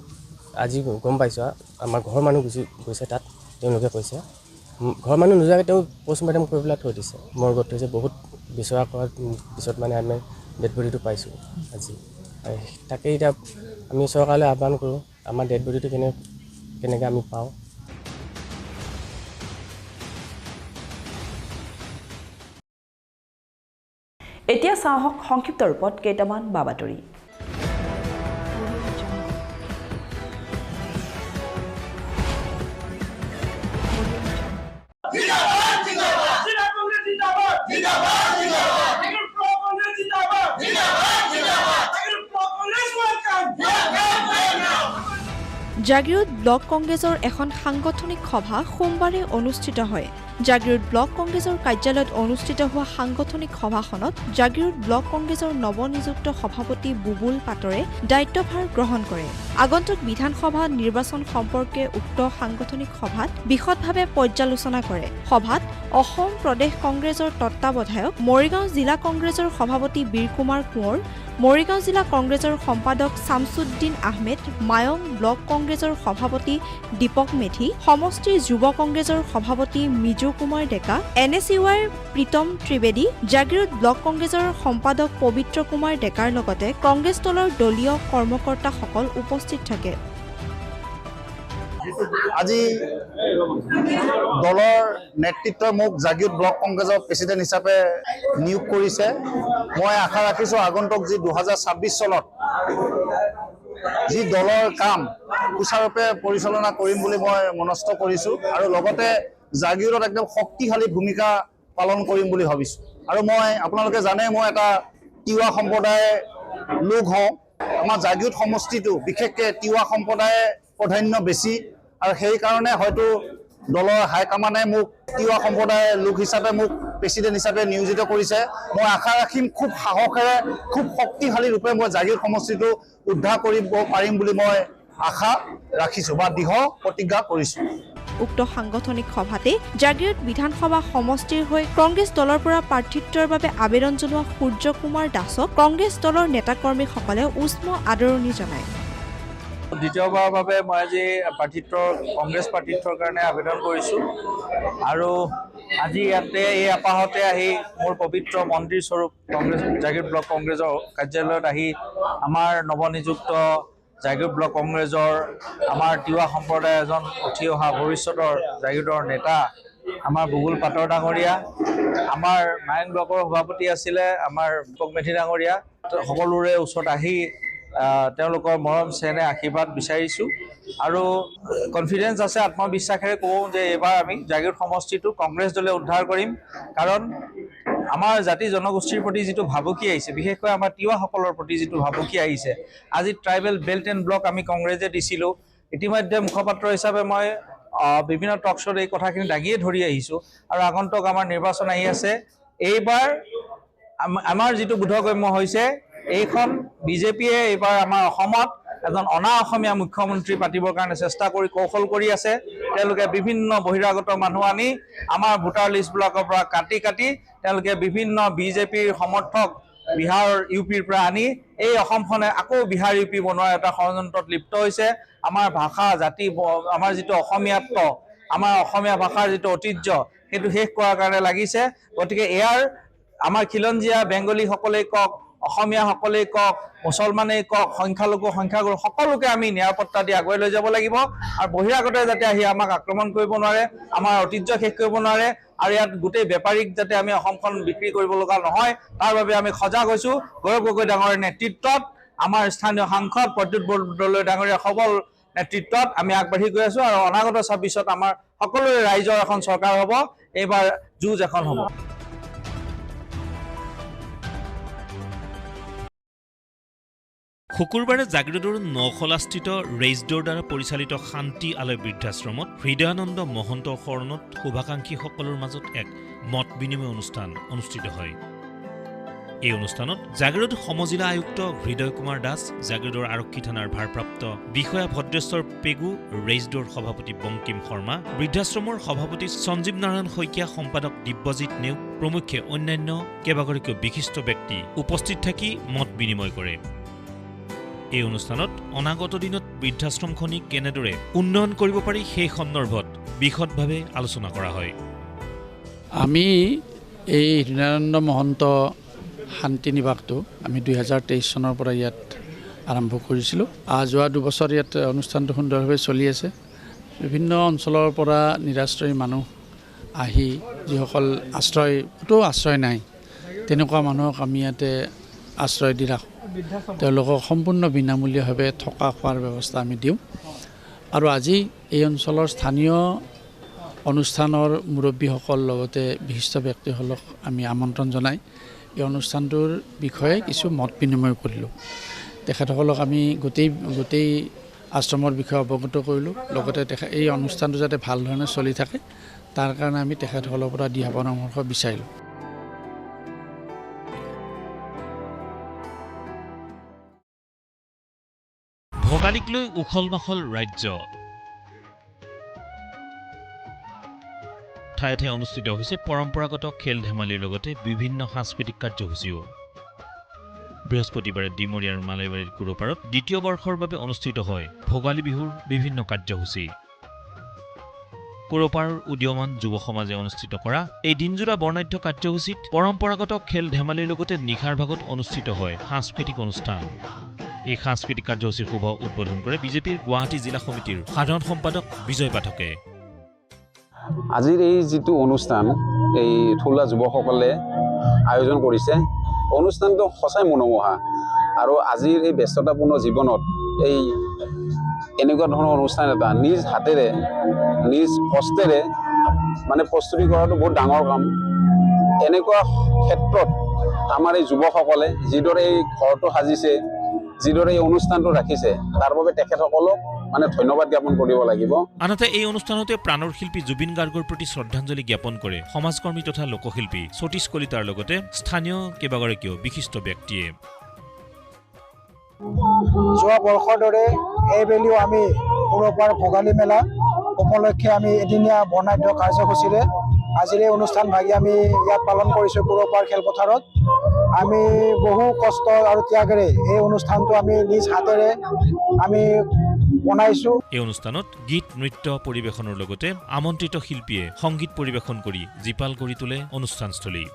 আজি গম পাইছোঁ। আমাৰ ঘৰৰ মানুহ গৈছে তাত, তেওঁলোকে কৈছে ঘৰৰ মানুহ নোযোৱাকৈ তেওঁ পষ্টমৰ্টেম কৰি পেলাই থৈ দিছে, মৰ্গত থৈছে। বহুত বিচৰা কৰাৰ পিছত মানে আমি ডেড বডিটো পাইছোঁ আজি। তাকেই এতিয়া আমি চৰকাৰলৈ আহ্বান কৰোঁ আমাৰ ডেড বডিটো কেনেকৈ আমি পাওঁ। এতিয়া চাওক সংক্ষিপ্ত ৰূপত কেইটামান বাতৰি। জাগিৰোড ব্লক কংগ্ৰেছৰ এখন সাংগঠনিক সভা সোমবাৰে অনুষ্ঠিত হয়। জাগিৰোড ব্লক কংগ্ৰেছৰ কাৰ্যালয়ত অনুষ্ঠিত হোৱা সাংগঠনিক সভাখনত জাগিৰোড ব্লক কংগ্ৰেছৰ নৱনিযুক্ত সভাপতি বুবুল পাটৰে দায়িত্বভাৰ গ্ৰহণ কৰে। আগন্তুক বিধানসভা নিৰ্বাচন সম্পৰ্কে উক্ত সাংগঠনিক সভাত বিশদভাৱে পৰ্যালোচনা কৰে। সভাত অসম প্ৰদেশ কংগ্ৰেছৰ তত্ত্বাৱধায়ক, মৰিগাঁও জিলা কংগ্ৰেছৰ সভাপতি বীৰকুমাৰ কোঁৱৰ, মৰিগাঁও জিলা কংগ্ৰেছৰ সম্পাদক শামছুদ্দিন আহমেদ, মায়ং ব্লক কংগ্ৰেছৰ সভাপতি দীপক মেধি, সমষ্টিৰ যুৱ কংগ্ৰেছৰ সভাপতি মিজু কুমাৰ ডেকা, NSUৰ প্ৰীতম ত্ৰিবেদী, জাগিৰোড ব্লক কংগ্ৰেছৰ সম্পাদক পবিত্ৰ কুমাৰ ডেকাৰ লগতে কংগ্ৰেছ দলৰ দলীয় কৰ্মকৰ্তাসকল উপস্থিত থাকে। আজি দলৰ নেতৃত্বই মোক জাগিৰোড ব্লক কংগ্ৰেছৰ প্ৰেচিডেণ্ট হিচাপে নিয়োগ কৰিছে। মই আশা ৰাখিছোঁ আগন্তুক যি 2026 চনত যি দলৰ কাম সুচাৰুৰূপে পৰিচালনা কৰিম বুলি মই মনস্থ কৰিছোঁ আৰু লগতে জাগিৰোডত একদম শক্তিশালী ভূমিকা পালন কৰিম বুলি ভাবিছোঁ। আৰু মই আপোনালোকে জানে মই এটা তিৱা সম্প্ৰদায়ৰ লোক হওঁ। আমাৰ জাগিৰোড সমষ্টিটো বিশেষকৈ তিৱা সম্প্ৰদায়ে প্ৰাধান্য বেছি আৰু সেইকাৰণে হয়তো দলৰ হাইকমাণ্ডে মোক তিৱা সম্প্ৰদায়ৰ লোক হিচাপে মোক প্ৰেচিডেণ্ট হিচাপে নিয়োজিত কৰিছে। মই আশা ৰাখিম খুব সাহসেৰে, খুব শক্তিশালী ৰূপে মই জাগিৰোড সমষ্টিটো উদ্ধাৰ কৰিব পাৰিম বুলি মই আশা ৰাখিছোঁ বা দৃঢ় প্ৰতিজ্ঞা কৰিছোঁ। উক্ত সাংগঠনিক সভাতে জাগিৰোড বিধানসভা সমষ্টিৰ হৈ কংগ্ৰেছ দলৰ পৰা প্ৰাৰ্থিত্বৰ বাবে আবেদন জনোৱা সূৰ্য কুমাৰ দাসক কংগ্ৰেছ দলৰ নেতাকৰ্মীসকলে উষ্ম আদৰণি জনায়। দ্বিতীয়বাৰৰ বাবে মই আজি কংগ্ৰেছ প্ৰাৰ্থিত্বৰ কাৰণে আবেদন কৰিছোঁ আৰু আজি ইয়াতে এই আপাহতে আহি মোৰ পবিত্ৰ মন্দিৰ স্বৰূপ কংগ্ৰেছ জাগিৰোড ব্লক কংগ্ৰেছৰ কাৰ্যালয়ত আহি আমাৰ নৱনিযুক্ত জাগিৰোড ব্লক কংগ্ৰেছৰ আমাৰ তিৱা সম্প্ৰদায়ৰ এজন উঠি অহা ভৱিষ্যতৰ জাগিৰোডৰ নেতা আমাৰ বুবুল পাটৰ ডাঙৰীয়া, আমাৰ মায়ং ব্লকৰ সভাপতি আছিলে আমাৰ দীপক মেধি ডাঙৰীয়া, সকলোৰে ওচৰত আহি তেওঁলোকৰ মৰম চেনেহ আশীৰ্বাদ বিচাৰিছোঁ আৰু কনফিডেন্স আছে, আত্মবিশ্বাসেৰে কওঁ যে এইবাৰ আমি জাগিৰোড সমষ্টিটো কংগ্ৰেছ দলে উদ্ধাৰ কৰিম। কাৰণ আমাৰ জাতি জনগোষ্ঠীৰ প্ৰতি যিটো ভাবুকি আহিছে, বিশেষকৈ আমাৰ তিৱাসকলৰ প্ৰতি যিটো ভাবুকি আহিছে, আজি ট্ৰাইবেল বেল্ট এণ্ড ব্লক আমি কংগ্ৰেছে দিছিলোঁ। ইতিমধ্যে মুখপাত্ৰ হিচাপে মই বিভিন্ন টক শ্ব'ত এই কথাখিনি দাগিয়ে ধৰি আহিছোঁ আৰু আগন্তুক আমাৰ নিৰ্বাচন আহি আছে। এইবাৰ আমাৰ যিটো বোধগম্য হৈছে, এইখন বিজেপিয়ে এইবাৰ আমাৰ অসমত এজন অনা অসমীয়া মুখ্যমন্ত্ৰী পাতিবৰ কাৰণে চেষ্টা কৰি কৌশল কৰি আছে। তেওঁলোকে বিভিন্ন বহিৰাগত মানুহ আনি আমাৰ ভোটাৰ লিষ্টবিলাকৰ পৰা কাটি তেওঁলোকে বিভিন্ন বিজেপিৰ সমৰ্থক বিহাৰ ইউপিৰ পৰা আনি এই অসমখনে আকৌ বিহাৰ ইউপি বনোৱাৰ এটা ষড়যন্ত্ৰত লিপ্ত হৈছে। আমাৰ ভাষা জাতি, আমাৰ যিটো অসমীয়াত্ব, আমাৰ অসমীয়া ভাষাৰ যিটো ঐতিহ্য, সেইটো শেষ কৰাৰ কাৰণে লাগিছে। গতিকে ইয়াৰ আমাৰ খিলঞ্জীয়া বেংগলীসকলেই কওক, অসমীয়াসকলেই কওক, মুছলমানেই কওক, সংখ্যাগুৰু সকলোকে আমি নিৰাপত্তা দি আগুৱাই লৈ যাব লাগিব আৰু বহিৰাগতে যাতে আহি আমাক আক্ৰমণ কৰিব নোৱাৰে, আমাৰ ঐতিহ্য শেষ কৰিব নোৱাৰে আৰু ইয়াত গোটেই বেপাৰীক যাতে আমি অসমখন বিক্ৰী কৰিব লগা নহয়, তাৰ বাবে আমি সজাগ হৈছোঁ। গৌৰৱ গগৈ ডাঙৰীয়াৰ নেতৃত্বত আমাৰ স্থানীয় সাংসদ প্ৰদ্যুৎ বৰদলৈ ডাঙৰীয়াৰ সবল নেতৃত্বত আমি আগবাঢ়ি গৈ আছোঁ আৰু অনাগত ২৬ত আমাৰ সকলোৰে ৰাইজৰ এখন চৰকাৰ হ'ব। এইবাৰ যুঁজ এখন হ'ব। শুকুৰবাৰে জাগিৰোডৰ নখলাস্থিত ৰেইজডৰ দ্বাৰা পৰিচালিত শান্তি আলয় বৃদ্ধাশ্ৰমত হৃদয়ানন্দ মহন্তৰ শৰণত শুভাকাংক্ষীসকলৰ মাজত এক মত বিনিময় অনুষ্ঠান অনুষ্ঠিত হয়। এই অনুষ্ঠানত জাগিৰোড সমজিলা আয়ুক্ত হৃদয় কুমাৰ দাস, জাগিৰোডৰ আৰক্ষী থানাৰ ভাৰপ্ৰাপ্ত বিষয়া ভদ্ৰেশ্বৰ পেগু, ৰেইজডৰ সভাপতি বংকিম শৰ্মা, বৃদ্ধাশ্ৰমৰ সভাপতি সঞ্জীৱ নাৰায়ণ শইকীয়া, সম্পাদক দিব্যজিৎ নেওগ প্ৰমুখ্যে অন্যান্য কেইবাগৰাকীও বিশিষ্ট ব্যক্তি উপস্থিত থাকি মত বিনিময় কৰে। এই অনুষ্ঠানত অনাগত দিনত বৃদ্ধাশ্ৰমখনি কেনেদৰে উন্নয়ন কৰিব পাৰি সেই সন্দৰ্ভত বিশদভাৱে আলোচনা কৰা হয়। আমি এই হৃদয়ানন্দ মহন্ত শান্তি নিবাসটো আমি ২০২৩ চনৰ পৰা ইয়াত আৰম্ভ কৰিছিলোঁ। যোৱা দুবছৰ ইয়াত অনুষ্ঠানটো সুন্দৰভাৱে চলি আছে। বিভিন্ন অঞ্চলৰ পৰা নিৰাশ্ৰয়ী মানুহ আহি যিসকল আশ্ৰয় নাই, তেনেকুৱা মানুহক আমি ইয়াতে আশ্ৰয় দি ৰাখোঁ। তেওঁলোকক সম্পূৰ্ণ বিনামূলীয়াভাৱে থকা খোৱাৰ ব্যৱস্থা আমি দিওঁ আৰু আজি এই অঞ্চলৰ স্থানীয় অনুষ্ঠানৰ মুৰব্বীসকল লগতে বিশিষ্ট ব্যক্তিসকলক আমি আমন্ত্ৰণ জনাই এই অনুষ্ঠানটোৰ বিষয়ে কিছু মত বিনিময় কৰিলোঁ। তেখেতসকলক আমি গোটেই আশ্ৰমৰ বিষয়ে অৱগত কৰিলোঁ। লগতে এই অনুষ্ঠানটো যাতে ভাল ধৰণে চলি থাকে তাৰ কাৰণে আমি তেখেতসকলৰ পৰা দিহা পৰামৰ্শ বিচাৰিলোঁ। ভোগালীক লৈ উখল মাখল ৰাজ্য। ঠায়ে ঠায়ে অনুষ্ঠিত হৈছে পৰম্পৰাগত খেল ধেমালিৰ লগতে বিভিন্ন সাংস্কৃতিক কাৰ্যসূচীও। বৃহস্পতিবাৰে ডিমৰি আৰু মালৈবাৰীৰ কুৰপাৰত দ্বিতীয় বৰ্ষৰ বাবে অনুষ্ঠিত হয় ভোগালী বিহুৰ বিভিন্ন কাৰ্যসূচী। কুৰপাৰৰ উদীয়মান যুৱ সমাজে অনুষ্ঠিত কৰা এই দিনজোৰা বৰ্ণাঢ্য কাৰ্যসূচীত পৰম্পৰাগত খেল ধেমালিৰ লগতে নিশাৰ ভাগত অনুষ্ঠিত হয় সাংস্কৃতিক অনুষ্ঠান। এই সাংস্কৃতিক কাৰ্যসূচীৰ শুভ উদ্বোধন কৰে বিজেপিৰ গুৱাহাটী জিলা সমিতিৰ সাধাৰণ সম্পাদক বিজয় পাঠকে। আজিৰ এই যিটো অনুষ্ঠান এই থলুৱা যুৱকসকলে আয়োজন কৰিছে, অনুষ্ঠানটো সঁচাই মনোমোহা আৰু আজিৰ এই ব্যস্ততাপূৰ্ণ জীৱনত এই এনেকুৱা ধৰণৰ অনুষ্ঠান এটা নিজ হাতেৰে নিজ কষ্টেৰে মানে প্ৰস্তুতি কৰাটো বহুত ডাঙৰ কাম। এনেকুৱা ক্ষেত্ৰত আমাৰ এই যুৱকসকলে যিদৰে এই ঘৰটো সাজিছে, যিদৰে এই অনুষ্ঠানটো ৰাখিছে, তাৰ বাবে তেখেতসকলক মানে ধন্যবাদ জ্ঞাপন কৰিব লাগিব। আনহাতে এই অনুষ্ঠানতে প্ৰাণৰ শিল্পী জুবিন গাৰ্গৰ প্ৰতি শ্ৰদ্ধাঞ্জলি জ্ঞাপন কৰে সমাজকৰ্মী তথা লোকশিল্পী সতীশ কলিতাৰ লগতে স্থানীয় কেইবাগৰাকীও বিশিষ্ট ব্যক্তিয়ে। যোৱা বৰ্ষৰ দৰে এইবেলিও আমি কুৰপাৰ ভোগালী মেলা উপলক্ষে আমি এদিনীয়া বৰ্ণাঢ্য কাৰ্যসূচীৰে আজিৰ এই অনুষ্ঠান ভাগি আমি ইয়াত পালন কৰিছোঁ কুৰপাৰ খেলপথাৰত। আমি বহু কষ্ট আৰু ত্যাগেৰে এই অনুষ্ঠানটো আমি নিজ হাতেৰে আমি বনাইছোঁ। এই অনুষ্ঠানত গীত নৃত্য পৰিৱেশনৰ লগতে আমন্ত্ৰিত শিল্পীয়ে সংগীত পৰিৱেশন কৰি জীপাল কৰি তোলে অনুষ্ঠানস্থলী।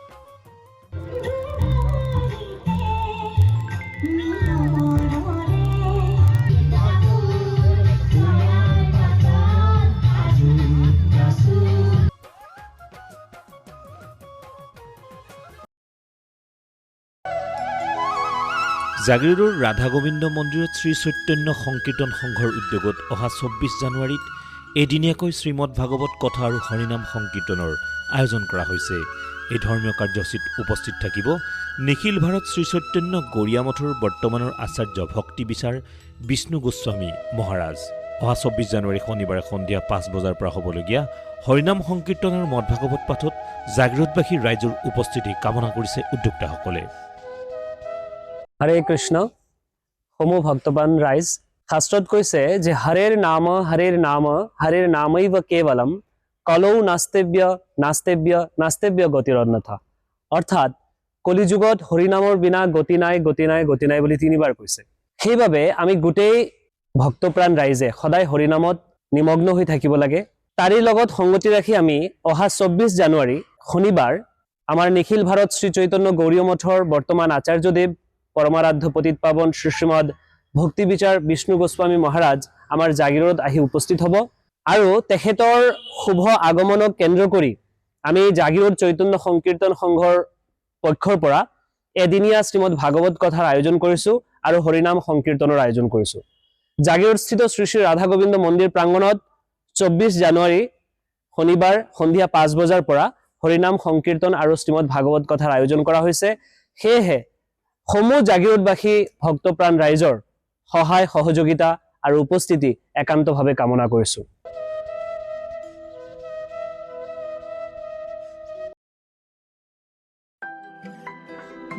জাগিৰোডৰ ৰাধা গোবিন্দ মন্দিৰত শ্ৰী চৈতন্য সংকীৰ্তন সংঘৰ উদ্যোগত অহা ২৪ জানুৱাৰীত এদিনীয়াকৈ শ্ৰীমদ ভাগৱত কথা আৰু হৰিনাম সংকীৰ্তনৰ আয়োজন কৰা হৈছে। এই ধৰ্মীয় কাৰ্যসূচীত উপস্থিত থাকিব নিখিল ভাৰত শ্ৰী চৈতন্য গড়িয়া মঠৰ বৰ্তমানৰ আচাৰ্য ভক্তি বিচাৰ বিষ্ণু গোস্বামী মহাৰাজ। অহা ২৪ জানুৱাৰী শনিবাৰে সন্ধিয়া ৫ বজাৰ পৰা হ'বলগীয়া হৰিনাম সংকীৰ্তন আৰু মদ ভাগৱত পাঠত জাগিৰোডবাসী ৰাইজৰ উপস্থিতি কামনা কৰিছে উদ্যোক্তাসকলে। হৰে কৃষ্ণ। সমূহ ভক্তবান ৰাইজ, শাস্ত্ৰত কৈছে যে হৰেৰ নামৈব কেৱলম কলৌ নাস্তেব্য গতিৰ অন্যথা। অৰ্থাৎ কলিযুগত হৰিনামৰ বিনা গতি নাই বুলি ৩বাৰ কৈছে। সেইবাবে আমি গোটেই ভক্তপ্ৰাণ ৰাইজে সদায় হৰিনামত নিমগ্ন হৈ থাকিব লাগে। তাৰে লগত সংগতি ৰাখি আমি অহা ২৪ জানুৱাৰী শনিবাৰ আমাৰ নিখিল ভাৰত শ্ৰী চৈতন্য গৌৰীয় মঠৰ বৰ্তমান আচাৰ্যদেৱ পৰমাৰাধ্য পতিত পাৱন শ্ৰীমদ ভক্তি বিচাৰ বিষ্ণু গোস্বামী মহাৰাজ আমাৰ জাগিৰোড আহি উপস্থিত হ'ব আৰু তেখেতৰ শুভ আগমনক কেন্দ্ৰ কৰি আমি জাগিৰোড চৈতন্য সংকীৰ্তন সংঘৰ পক্ষৰ পৰা এদিনীয়া শ্ৰীমদ ভাগৱত কথাৰ আয়োজন কৰিছোঁ আৰু হৰিনাম সংকীৰ্তনৰ আয়োজন কৰিছোঁ। জাগিৰোডস্থিত শ্ৰী শ্ৰী ৰাধা গোবিন্দ মন্দিৰ প্ৰাংগণত ২৪ জানুৱাৰী শনিবাৰ সন্ধিয়া ৫ বজাৰ পৰা হৰিনাম সংকীৰ্তন আৰু শ্ৰীমদ ভাগৱত কথাৰ আয়োজন কৰা হৈছে। সেয়েহে সমূহ জাগিৰোডবাসী ভক্তপ্ৰাণ ৰাইজৰ সহায় সহযোগিতা আৰু উপস্থিতি একান্তভাৱে কামনা কৰিছোঁ।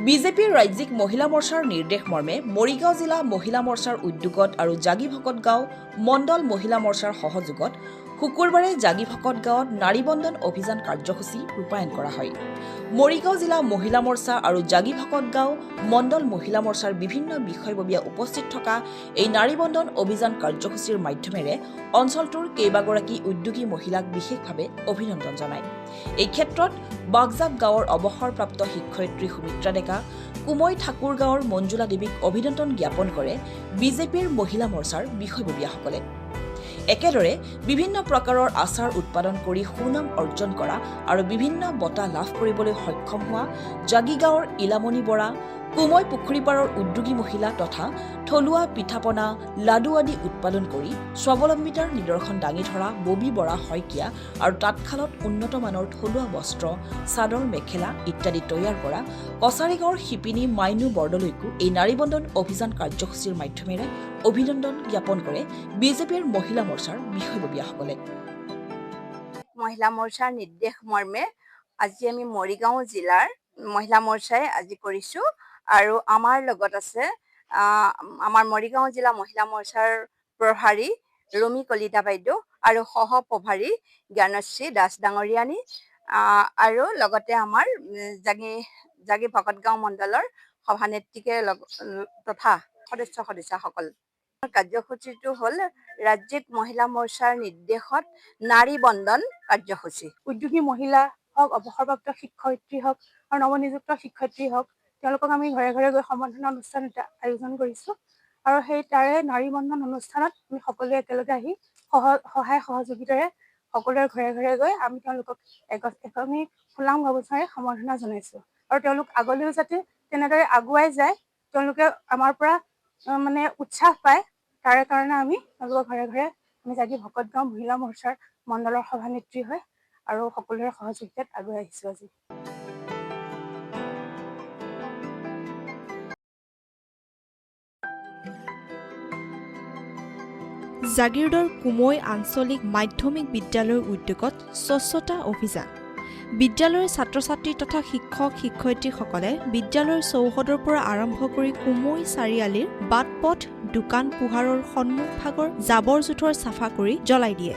বিজেপিৰ ৰাজ্যিক মহিলা মৰ্চাৰ নিৰ্দেশ মৰ্মে মৰিগাঁও জিলা মহিলা মৰ্চাৰ উদ্যোগত আৰু জাগি ভকত গাঁও মণ্ডল মহিলা মৰ্চাৰ সহযোগত শুকুৰবাৰে জাগি ভকত গাঁৱত নাৰী বন্ধন অভিযান কাৰ্যসূচী ৰূপায়ণ কৰা হয়। মৰিগাঁও জিলা মহিলা মৰ্চা আৰু জাগি ভকত গাঁও মণ্ডল মহিলা মৰ্চাৰ বিভিন্ন বিষয়ববীয়া উপস্থিত থকা এই নাৰী বন্ধন অভিযান কাৰ্যসূচীৰ মাধ্যমেৰে অঞ্চলটোৰ কেইবাগৰাকী উদ্যোগী মহিলাক বিশেষভাৱে অভিনন্দন জনায়। এই ক্ষেত্ৰত বাগজাপ গাঁৱৰ অৱসৰপ্ৰাপ্ত শিক্ষয়িত্ৰী সুমিত্ৰা ডেকা, কুমৈ ঠাকুৰ গাঁৱৰ মঞ্জুলা দেৱীক অভিনন্দন জ্ঞাপন কৰে বিজেপিৰ মহিলা মৰ্চাৰ বিষয়ববীয়াসকলে। একেদৰে বিভিন্ন প্ৰকাৰৰ আচাৰ উৎপাদন কৰি সুনাম অৰ্জন কৰা আৰু বিভিন্ন বঁটা লাভ কৰিবলৈ সক্ষম হোৱা জাগি গাঁৱৰ ইলামণি বৰা, কুমৈ পুখুৰীপাৰৰ উদ্যোগী মহিলা তথা থলুৱা পিঠাপনা লাডু আদি উৎপাদন কৰি স্বাৱলম্বিতাৰ নিদৰ্শন দাঙি ধৰা ববী বৰা শইকীয়া আৰু তাঁতশালত উন্নত মানৰ থলুৱা বস্ত্ৰ চাদৰ মেখেলা ইত্যাদি তৈয়াৰ কৰা কছাৰী গাঁৱৰ শিপিনী মাইনু বৰদলৈকো এই নাৰী বন্ধন অভিযান কাৰ্যসূচীৰ মাধ্যমেৰে অভিনন্দন জ্ঞাপন কৰে বিজেপিৰ মহিলা মৰ্চাৰ বিষয়ববীয়াসকলে। মহিলা মৰ্চাৰ নিৰ্দেশ মৰ্মে আজি আমি মৰিগাঁও জিলাৰ মহিলা মৰ্চাই আজি কৰিছোঁ আৰু আমাৰ লগত আছে আমাৰ মৰিগাঁও জিলা মহিলা মৰ্চাৰ প্ৰভাৰী ৰমি কলিতা বাইদেউ আৰু সহ প্ৰভাৰী জ্ঞানশ্ৰী দাস ডাঙৰীয়ানী আৰু লগতে আমাৰ জাগি ভকত গাঁও মণ্ডলৰ সভানেত্ৰীকে তথা সদস্যসকল। কাৰ্যসূচীটো হ'ল ৰাজ্যিক মহিলা মৰ্চাৰ নিৰ্দেশত নাৰী বন্ধন কাৰ্যসূচী। উদ্যোগী মহিলা হওক, অৱসৰপ্ৰাপ্ত শিক্ষয়িত্ৰী হওক আৰু নৱনিযুক্ত শিক্ষয়িত্ৰী হওক, তেওঁলোকক আমি ঘৰে ঘৰে গৈ সম্বৰ্ধনা অনুষ্ঠান এটা আয়োজন কৰিছোঁ আৰু সেই তাৰে নাৰী বন্ধন অনুষ্ঠানত আমি সকলোৱে একেলগে আহি সহায় সহযোগিতাৰে সকলোৰে ঘৰে ঘৰে গৈ আমি তেওঁলোকক আমি ফুলাম গামোচাৰে সম্বৰ্ধনা জনাইছোঁ আৰু তেওঁলোক আগলৈও যাতে তেনেদৰে আগুৱাই যায়, তেওঁলোকে আমাৰ পৰা মানে উৎসাহ পায়, তাৰে কাৰণে আমি তেওঁলোকৰ ঘৰে ঘৰে আমি জাগি ভকত গাঁও মহিলা মৰ্চাৰ মণ্ডলৰ সভানেত্ৰী হয় আৰু সকলোৰে সহযোগিতাত আগুৱাই আহিছোঁ আজি। জাগিৰোডৰ কুমৈ আঞ্চলিক মাধ্যমিক বিদ্যালয়ৰ উদ্যোগত স্বচ্ছতা অভিযান। বিদ্যালয়ৰ ছাত্ৰ ছাত্ৰী তথা শিক্ষক শিক্ষয়িত্ৰীসকলে বিদ্যালয়ৰ চৌহদৰ পৰা আৰম্ভ কৰি কুমৈ চাৰিআলিৰ বাট পথ দোকান পোহাৰৰ সন্মুখভাগৰ জাবৰ জোঁথৰ চাফা কৰি জ্বলাই দিয়ে।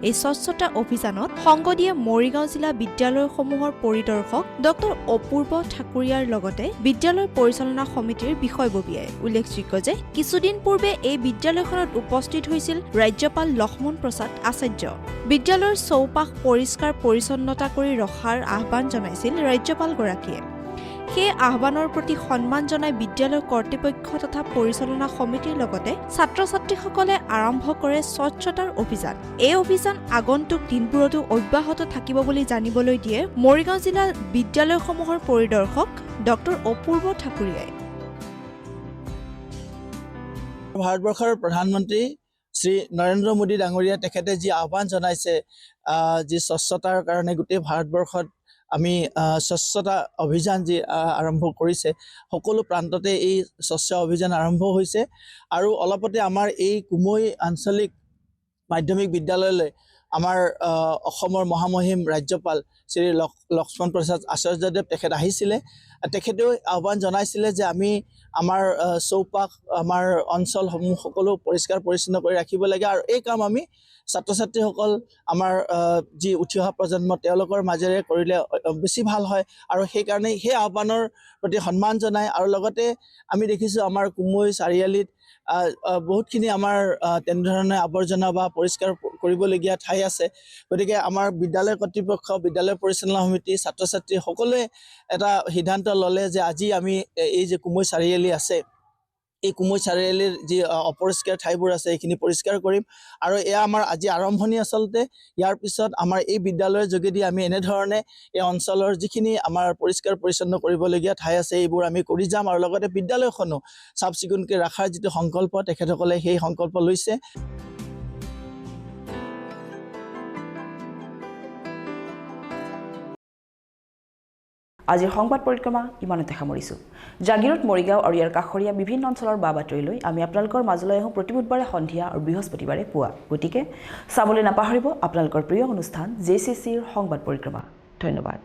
এই স্বচ্ছতা অভিযানত সংগ দিয়ে মৰিগাঁও জিলা বিদ্যালয়সমূহৰ পৰিদৰ্শক ডক্টৰ অপূৰ্ব ঠাকুৰীয়াৰ লগতে বিদ্যালয় পৰিচালনা সমিতিৰ বিষয়ববীয়াই। উল্লেখযোগ্য যে কিছুদিন পূৰ্বে এই বিদ্যালয়খনত উপস্থিত হৈছিল ৰাজ্যপাল লক্ষ্মণ প্ৰসাদ আচাৰ্য। বিদ্যালয়ৰ চৌপাশ পৰিষ্কাৰ পৰিচ্ছন্নতা কৰি ৰখাৰ আহ্বান জনাইছিল ৰাজ্যপালগৰাকীয়ে। সেই আহ্বানৰ প্ৰতি সন্মান জনাই বিদ্যালয় কৰ্তৃপক্ষ তথা পৰিচালনা সমিতিৰ লগতে ছাত্ৰ-ছাত্ৰীসকলে আৰম্ভ কৰে স্বচ্ছতাৰ অভিযান। এই অভিযান আগন্তুক দিনবোৰতো অব্যাহত থাকিব বুলি জানিবলৈ দিয়ে মৰিগাঁও জিলাৰ বিদ্যালয়সমূহৰ পৰিদৰ্শক ডক্টৰ অপূৰ্ব ঠাকুৰীয়াই। ভাৰতবৰ্ষৰ প্ৰধানমন্ত্ৰী শ্ৰী নৰেন্দ্ৰ মোদী ডাঙৰীয়া তেখেতে যি আহ্বান জনাইছে, যি স্বচ্ছতাৰ কাৰণে গোটেই ভাৰতবৰ্ষত আমি স্বচ্ছতা অভিযান যি আৰম্ভ কৰিছে, সকলো প্ৰান্ততে এই স্বচ্ছ অভিযান আৰম্ভ হৈছে। আৰু অলপতে আমাৰ এই কুমৈ আঞ্চলিক মাধ্যমিক বিদ্যালয়লৈ আমাৰ অসমৰ মহামহিম ৰাজ্যপাল শ্ৰী লক্ষ্মণ প্ৰসাদ আচাৰ্যদেৱ তেখেত আহিছিলে। তেখেতেও আহ্বান জনাইছিলে যে আমি আমাৰ চৌপাশ, আমাৰ অঞ্চলসমূহ সকলো পৰিষ্কাৰ পৰিচ্ছন্ন কৰি ৰাখিব লাগে, আৰু এই কাম আমি ছাত্ৰ ছাত্ৰীসকল, আমাৰ যি উঠি অহা প্ৰজন্ম, তেওঁলোকৰ মাজেৰে কৰিলে বেছি ভাল হয়। আৰু সেইকাৰণে সেই আহ্বানৰ প্ৰতি সন্মান জনাই, আৰু লগতে আমি দেখিছোঁ আমাৰ কুমৈ চাৰিআলিত বহুতখিনি আমাৰ তেনেধৰণে আৱৰ্জনা বা পৰিষ্কাৰ কৰিবলগীয়া ঠাই আছে। গতিকে আমাৰ বিদ্যালয় কৰ্তৃপক্ষ, বিদ্যালয় পৰিচালনা সমিতি, ছাত্ৰ ছাত্ৰী সকলোৱে এটা সিদ্ধান্ত ল'লে যে আজি আমি এই যে কুমৈ চাৰিআলি আছে, এই কুমৈ চাৰিআলিৰ যি অপৰিষ্কাৰ ঠাইবোৰ আছে এইখিনি পৰিষ্কাৰ কৰিম। আৰু এয়া আমাৰ আজি আৰম্ভণি। আচলতে ইয়াৰ পিছত আমাৰ এই বিদ্যালয়ৰ যোগেদি আমি এনেধৰণে এই অঞ্চলৰ যিখিনি আমাৰ পৰিষ্কাৰ পৰিচ্ছন্ন কৰিবলগীয়া ঠাই আছে এইবোৰ আমি কৰি যাম। আৰু লগতে বিদ্যালয়খনো চাফ চিকুণকৈ ৰখাৰ যিটো সংকল্প, তেখেতসকলে সেই সংকল্প লৈছে। আজিৰ সংবাদ পৰিক্ৰমা ইমানতে সামৰিছোঁ। জাগিৰোড, মৰিগাঁও আৰু ইয়াৰ কাষৰীয়া বিভিন্ন অঞ্চলৰ বা বাতৰিলৈ আমি আপোনালোকৰ মাজলৈ আহোঁ প্ৰতি বুধবাৰে সন্ধিয়া আৰু বৃহস্পতিবাৰে পুৱা। গতিকে চাবলৈ নাপাহৰিব আপোনালোকৰ প্ৰিয় অনুষ্ঠান JCCৰ সংবাদ পৰিক্ৰমা। ধন্যবাদ।